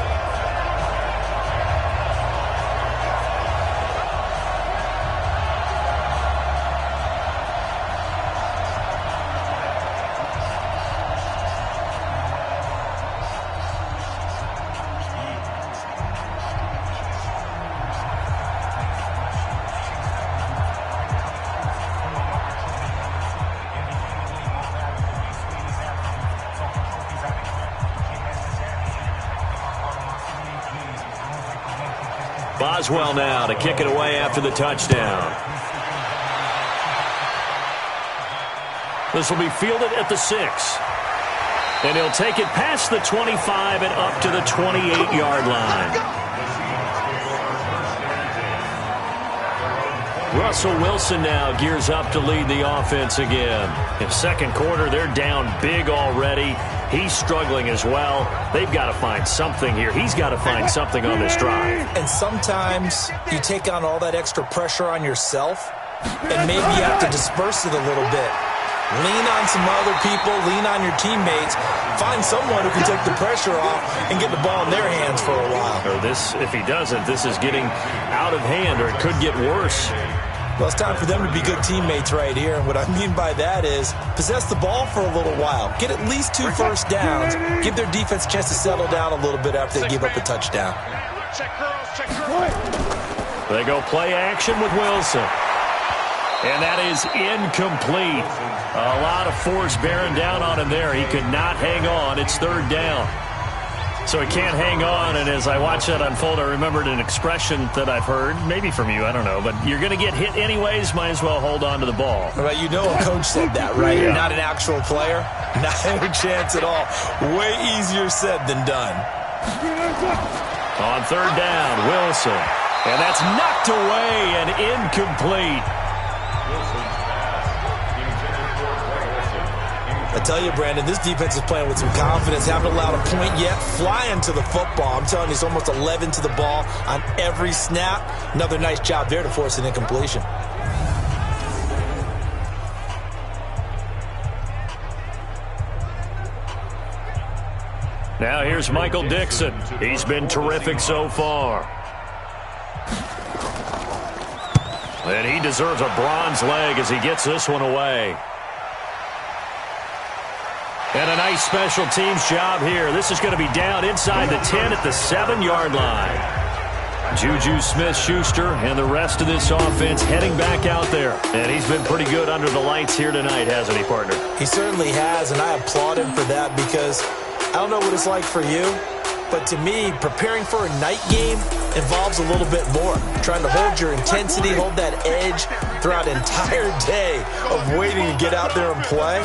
Boswell now to kick it away after the touchdown. This will be fielded at the 6. And he'll take it past the 25 and up to the 28-yard line. Russell Wilson now gears up to lead the offense again. In second quarter, they're down big already. He's struggling as well. They've got to find something here. He's got to find something on this drive. And sometimes you take on all that extra pressure on yourself, and maybe you have to disperse it a little bit. Lean on some other people, lean on your teammates, find someone who can take the pressure off and get the ball in their hands for a while. Or this, if he doesn't, this is getting out of hand, or it could get worse. Well, it's time for them to be good teammates right here. And what I mean by that is possess the ball for a little while. Get at least 2 first downs. Give their defense a chance to settle down a little bit after they give up a touchdown. Check girls. They go play action with Wilson. And that is incomplete. A lot of force bearing down on him there. He could not hang on. It's third down. So he can't hang on, and as I watch that unfold, I remembered an expression that I've heard, maybe from you, I don't know, but you're going to get hit anyways, might as well hold on to the ball. Right, you know a coach said that, right? Yeah. Not an actual player. Not a chance at all. Way easier said than done. On third down, Wilson. And that's knocked away and incomplete. I tell you, Brandon, this defense is playing with some confidence. Haven't allowed a point yet. Flying to the football. I'm telling you, it's almost 11 to the ball on every snap. Another nice job there to force an incompletion. Now here's Michael Dixon. He's been terrific so far. And he deserves a bronze leg as he gets this one away. And a nice special teams job here. This is going to be down inside the 10 at the 7-yard line. Juju Smith-Schuster and the rest of this offense heading back out there. And he's been pretty good under the lights here tonight, hasn't he, partner? He certainly has, and I applaud him for that because I don't know what it's like for you, but to me, preparing for a night game involves a little bit more. Trying to hold your intensity, hold that edge throughout an entire day of waiting to get out there and play.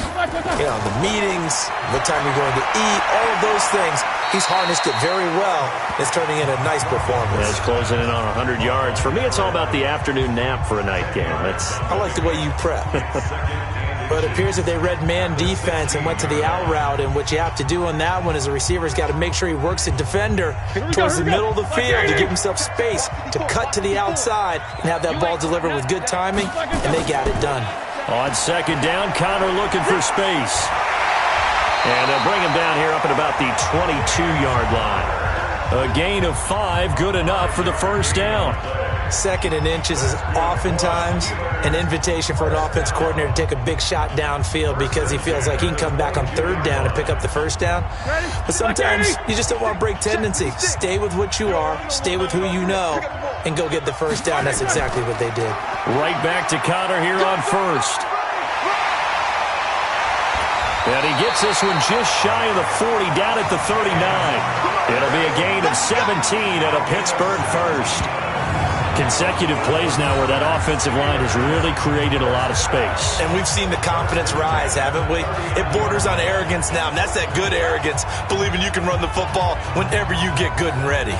You know, the meetings, what time you're going to eat, all of those things. He's harnessed it very well. It's turning in a nice performance. It's closing in on 100 yards. For me, it's all about the afternoon nap for a night game. I like the way you prep. But it appears that they read man defense and went to the out route, and what you have to do on that one is the receiver's got to make sure he works the defender towards the middle of the field to give himself space to cut to the outside and have that ball delivered with good timing, and they got it done. On second down, Connor looking for space. And they'll bring him down here up at about the 22-yard line. A gain of 5, good enough for the first down. Second and inches is oftentimes an invitation for an offense coordinator to take a big shot downfield because he feels like he can come back on third down and pick up the first down. But sometimes you just don't want to break tendency. Stay with what you are, stay with who you know, and go get the first down. That's exactly what they did. Right back to Connor here on first. And he gets this one just shy of the 40, down at the 39. It'll be a gain of 17 at a Pittsburgh first. Consecutive plays now where that offensive line has really created a lot of space. And we've seen the confidence rise, haven't we? It borders on arrogance now, and that's that good arrogance, believing you can run the football whenever you get good and ready.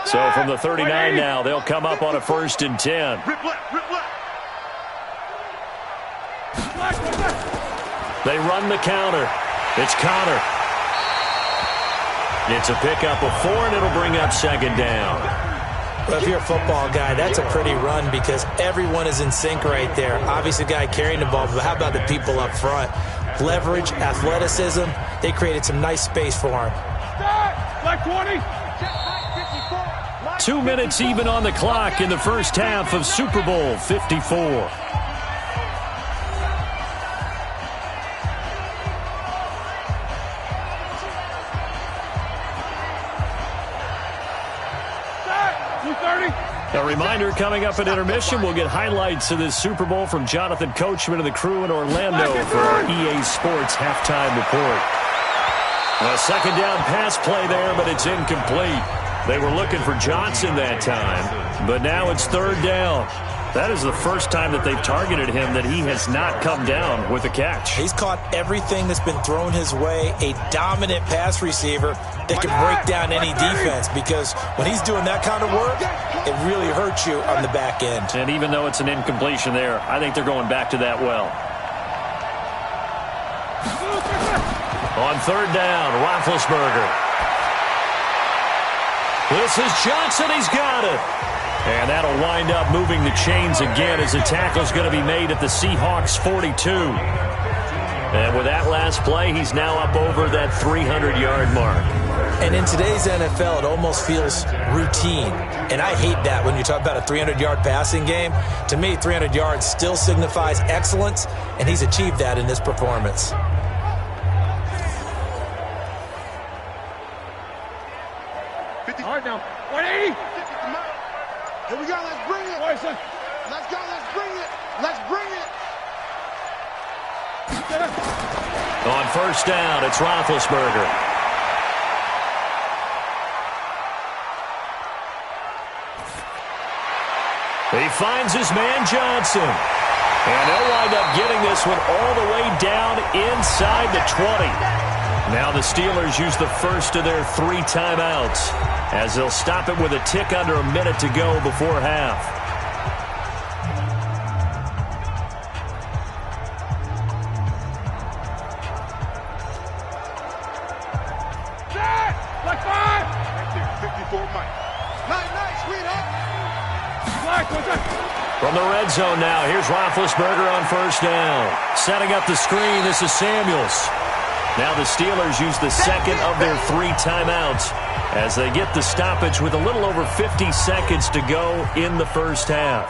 So from the 39 now, they'll come up on a 1st and 10. They run the counter. It's Connor. It's a pickup of 4, and it'll bring up second down. Well, if you're a football guy, that's a pretty run because everyone is in sync right there. Obviously, the guy carrying the ball, but how about the people up front? Leverage, athleticism, they created some nice space for him. Black 20. 2 minutes even on the clock in the first half of Super Bowl 54. A reminder, coming up at intermission, we'll get highlights of this Super Bowl from Jonathan Coachman and the crew in Orlando for our EA Sports halftime report. A second down pass play there, but it's incomplete. They were looking for Johnson that time, but now it's third down. That is the first time that they've targeted him that he has not come down with a catch. He's caught everything that's been thrown his way, a dominant pass receiver that can break down any defense because when he's doing that kind of work, it really hurts you on the back end. And even though it's an incompletion there, I think they're going back to that well. On third down, Roethlisberger. This is Johnson. He's got it. And that'll wind up moving the chains again as the tackle's going to be made at the Seahawks 42. And with that last play, he's now up over that 300-yard mark. And in today's NFL, it almost feels routine. And I hate that when you talk about a 300-yard passing game. To me, 300 yards still signifies excellence, and he's achieved that in this performance. All right, now. 180. Let's go. Let's bring it. Let's bring it. On first down, it's Roethlisberger. He finds his man Johnson. And they'll wind up getting this one all the way down inside the 20. Now the Steelers use the first of their 3 timeouts as they'll stop it with a tick under a minute to go before half. Like 5. Right there, 54 Mike. Nice, sweetheart. From the red zone now, here's Roethlisberger on first down. Setting up the screen, this is Samuels. Now the Steelers use the second of their 3 timeouts as they get the stoppage with a little over 50 seconds to go in the first half.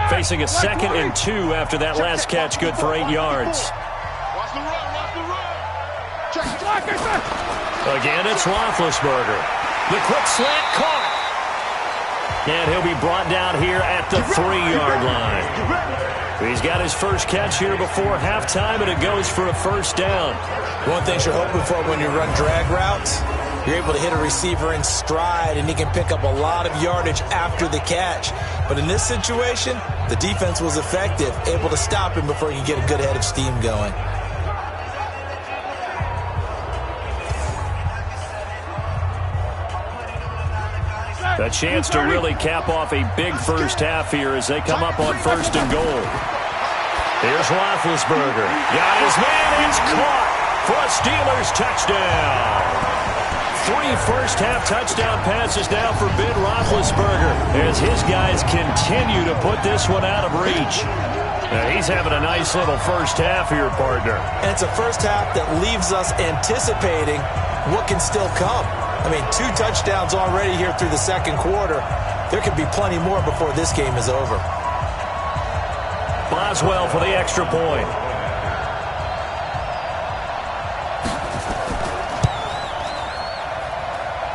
Facing a 2nd and 2 after that last catch, good for 8 yards. Watch the run, watch the run. Check it. Again, it's Roethlisberger. The quick slant caught. And he'll be brought down here at the 3-yard line. He's got his first catch here before halftime, and it goes for a first down. One thing you're hoping for when you run drag routes, you're able to hit a receiver in stride, and he can pick up a lot of yardage after the catch. But in this situation, the defense was effective, able to stop him before he could get a good head of steam going. A chance to really cap off a big first half here as they come up on first and goal. Here's Roethlisberger. Got his man, it's caught for a Steelers touchdown. 3 first-half touchdown passes now for Ben Roethlisberger as his guys continue to put this one out of reach. Now he's having a nice little first half here, partner. And it's a first half that leaves us anticipating what can still come. I mean, 2 touchdowns already here through the second quarter. There could be plenty more before this game is over. Boswell for the extra point.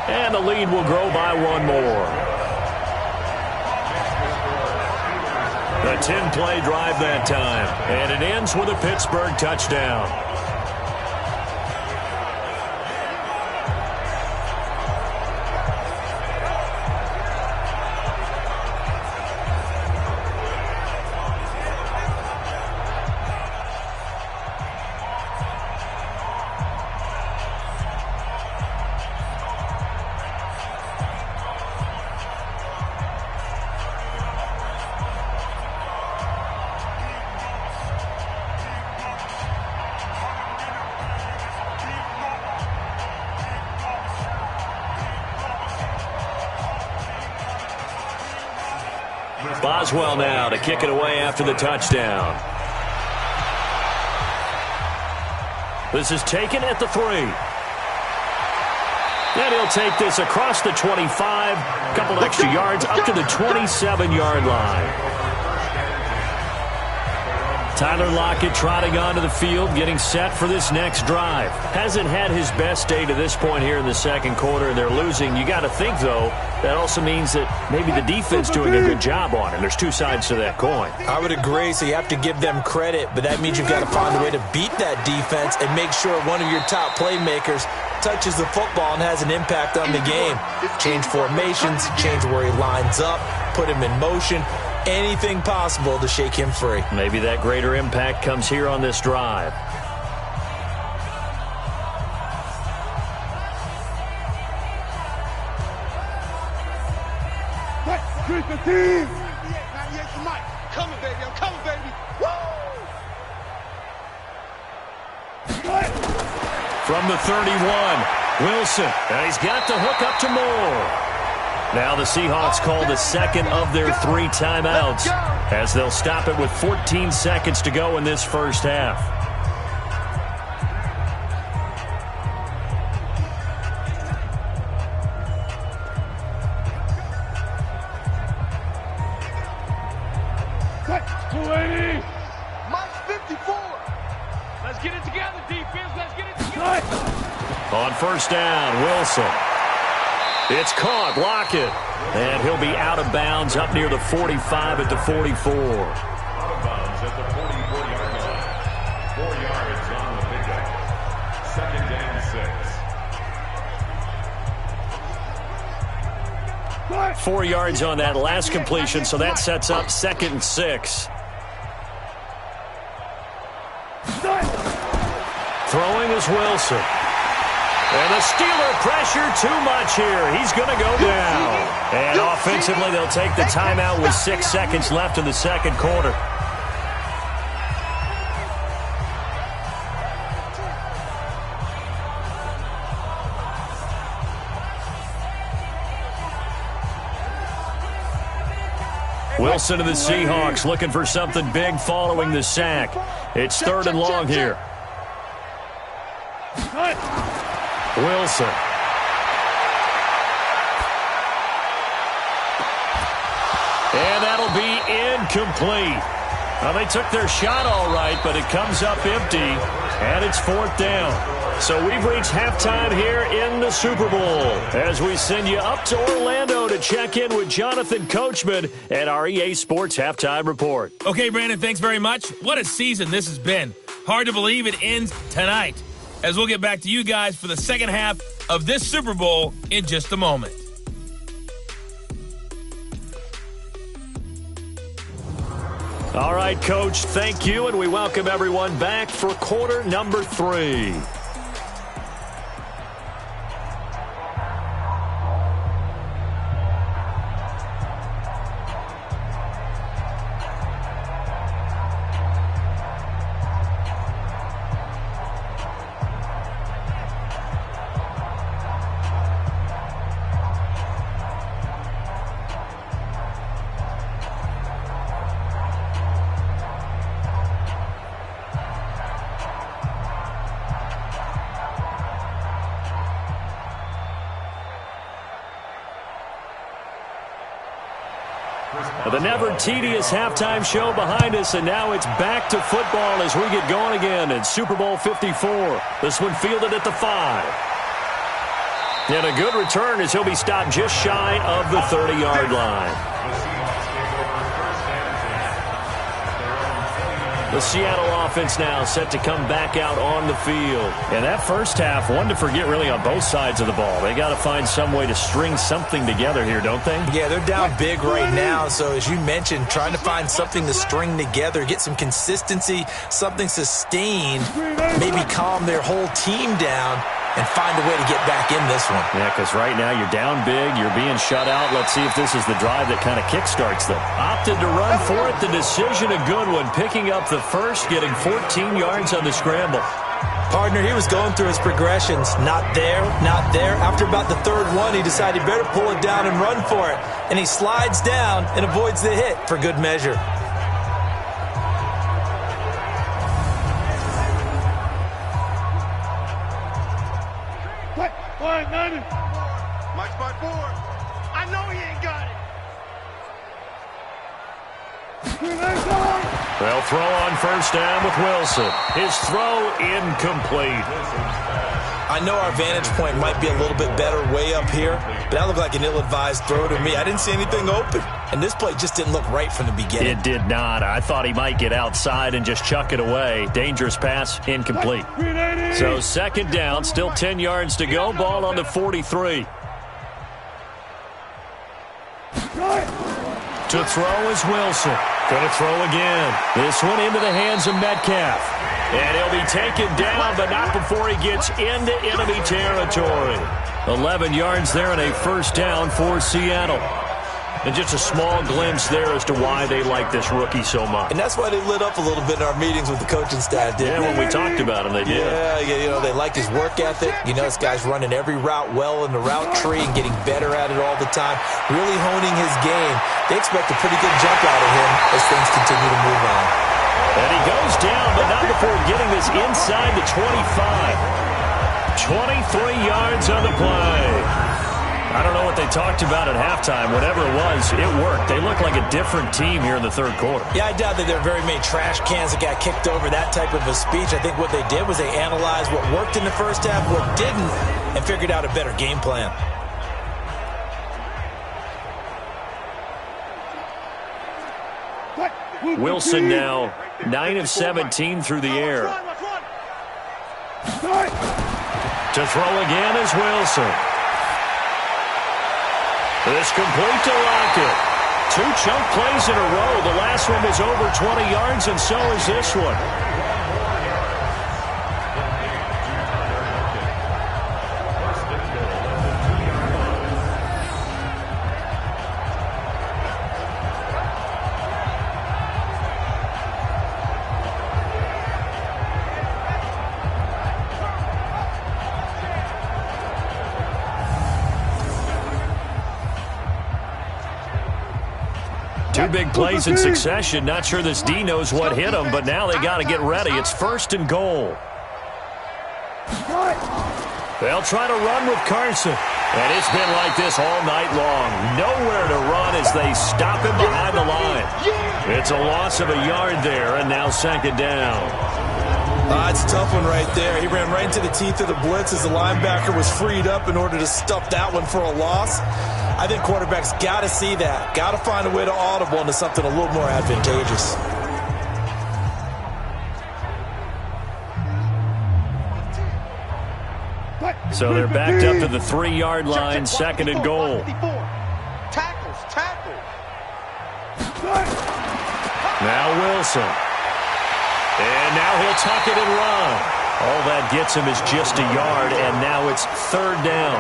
And the lead will grow by 1 more. A 10-play drive that time. And it ends with a Pittsburgh touchdown. Boswell now to kick it away after the touchdown. This is taken at the 3. And he'll take this across the 25, a couple extra yards up to the 27-yard line. Tyler Lockett trotting onto the field, getting set for this next drive. Hasn't had his best day to this point here in the second quarter. They're losing. You got to think, though, that also means that maybe the defense doing a good job on it. There's 2 sides to that coin. I would agree, so you have to give them credit, but that means you've got to find a way to beat that defense and make sure one of your top playmakers touches the football and has an impact on the game. Change formations, change where he lines up, put him in motion. Anything possible to shake him free. Maybe that greater impact comes here on this drive. Treat the team. 98 for Mike. Coming, baby. I'm coming, baby. Woo! From the 31, Wilson. And he's got the hook up to Moore. Now the Seahawks call the second of their 3 timeouts as they'll stop it with 14 seconds to go in this first half. Mike's 54. Let's get it together, defense. Let's get it together. On first down, Wilson. It's caught. Lockett. And he'll be out of bounds up near the 45 at the 44. Out of bounds at the 44-yard line. 4 yards on the pickup. Second and 6. 4 yards on that last completion, so that sets up 2nd and 6. Throwing is Wilson. And the Steeler pressure too much here. He's going to go down. And offensively, they'll take the timeout with 6 seconds left in the second quarter. Wilson to the Seahawks looking for something big following the sack. It's 3rd and long here. Wilson. And that'll be incomplete. Well, they took their shot all right, but it comes up empty, and it's 4th down. So we've reached halftime here in the Super Bowl as we send you up to Orlando to check in with Jonathan Coachman at our EA Sports Halftime Report. Okay, Brandon, thanks very much. What a season this has been. Hard to believe it ends tonight, as we'll get back to you guys for the second half of this Super Bowl in just a moment. All right, Coach, thank you, and we welcome everyone back for quarter number 3. The never-tedious halftime show behind us, and now it's back to football as we get going again in Super Bowl 54. This one fielded at the 5. And a good return as he'll be stopped just shy of the 30-yard line. The Seattle offense now set to come back out on the field. And that first half, one to forget really on both sides of the ball. They got to find some way to string something together here, don't they? Yeah, they're down big right now. So as you mentioned, trying to find something to string together, get some consistency, something sustained, maybe calm their whole team down and find a way to get back in this one. Yeah, because right now you're down big, you're being shut out. Let's see if this is the drive that kind of kickstarts them. Opted to run for it. The decision, a good one. Picking up the first, getting 14 yards on the scramble. Partner, he was going through his progressions. Not there, not there. After about the third one, he decided he better pull it down and run for it. And he slides down and avoids the hit for good measure. Mike's by 4. I know he ain't got it. They'll throw on first down with Wilson. His throw incomplete. I know our vantage point might be a little bit better way up here, but that looked like an ill-advised throw to me. I didn't see anything open, and this play just didn't look right from the beginning. It did not. I thought he might get outside and just chuck it away. Dangerous pass, incomplete. So second down, still 10 yards to go. Ball on the 43. To throw is Wilson. Going to throw again. This one into the hands of Metcalf. And he'll be taken down, but not before he gets into enemy territory. 11 yards there and a first down for Seattle. And just a small glimpse there as to why they like this rookie so much. And that's why they lit up a little bit in our meetings with the coaching staff, didn't they? When we talked about him, they did. Yeah, you know, they liked his work ethic. You know, this guy's running every route well in the route tree and getting better at it all the time, really honing his game. They expect a pretty good jump out of him as things continue to move on. And he goes down, but not before getting this inside the 25. 23 yards on the play. I don't know what they talked about at halftime. Whatever it was, it worked. They looked like a different team here in the third quarter. Yeah, I doubt that there are very many trash cans that got kicked over, that type of a speech. I think what they did was they analyzed what worked in the first half, what didn't, and figured out a better game plan. Wilson now 9 of 17 through the air. To throw again is Wilson. This complete to Lockett. 2 chunk plays in a row. The last one was over 20 yards, and so is this one. Two big plays in succession. Not sure this D knows what hit him, but now they got to get ready. It's 1st and goal. They'll try to run with Carson. And it's been like this all night long. Nowhere to run as they stop him behind the line. It's a loss of a yard there, and now 2nd down. It's a tough one right there. He ran right into the teeth of the blitz as the linebacker was freed up in order to stuff that one for a loss. I think quarterbacks got to see that. Got to find a way to audible into something a little more advantageous. So they're backed up to the 3-yard line, 2nd and goal. Tackles. Now Wilson. And now he'll tuck it and run. All that gets him is just a yard, and now it's 3rd down.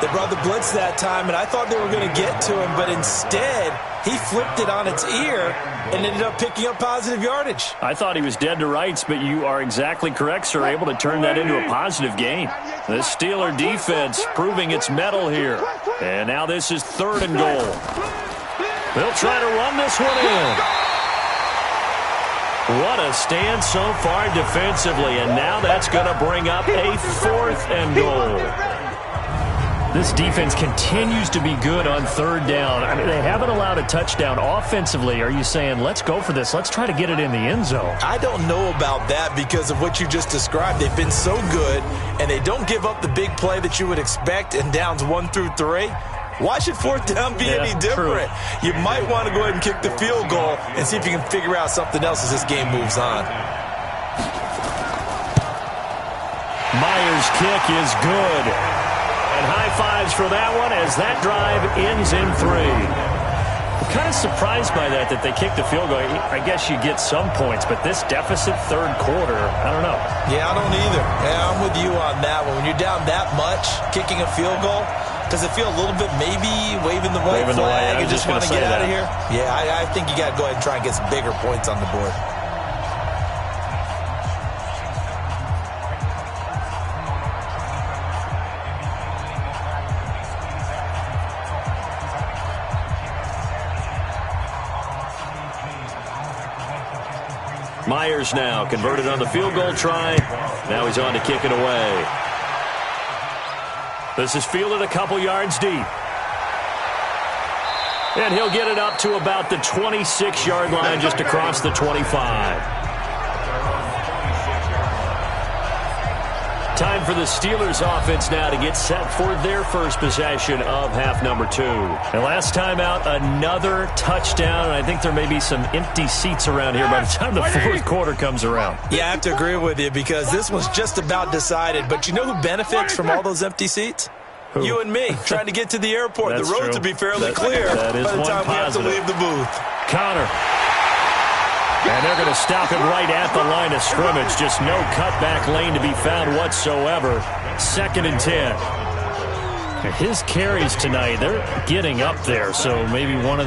They brought the blitz that time, and I thought they were going to get to him, but instead he flipped it on its ear and ended up picking up positive yardage. I thought he was dead to rights, but you are exactly correct, sir, able to turn that into a positive gain. The Steeler defense proving its mettle here. And now this is 3rd and goal. They'll try to run this one in. What a stand so far defensively, and now that's going to bring up a 4th and goal. This defense continues to be good on 3rd down. I mean, they haven't allowed a touchdown offensively. Are you saying, let's go for this, let's try to get it in the end zone? I don't know about that because of what you just described. They've been so good, and they don't give up the big play that you would expect in downs 1 through 3. Why should 4th down be any different? True. You might want to go ahead and kick the field goal and see if you can figure out something else as this game moves on. Myers' kick is good. And high fives for that one as that drive ends in 3. I'm kind of surprised by that they kicked the field goal. I guess you get some points, but this deficit 3rd quarter, I don't know. Yeah, I don't either. Yeah, I'm with you on that one. When you're down that much, kicking a field goal, does it feel a little bit maybe waving the white flag and just want to get out of here? Yeah, I think you got to go ahead and try and get some bigger points on the board. Myers now converted on the field goal try. Now he's on to kick it away. This is fielded a couple yards deep. And he'll get it up to about the 26-yard line just across the 25. Time for the Steelers offense now to get set for their first possession of half number 2. And last time out, another touchdown, and I think there may be some empty seats around here by the time the 4th quarter comes around. Yeah, I have to agree with you because this was just about decided. But you know who benefits from all those empty seats? Who? You and me, trying to get to the airport. The roads will be fairly clear by the time we have to leave the booth. Connor. And they're going to stop him right at the line of scrimmage. Just no cutback lane to be found whatsoever. 2nd and 10. His carries tonight, they're getting up there, so maybe one of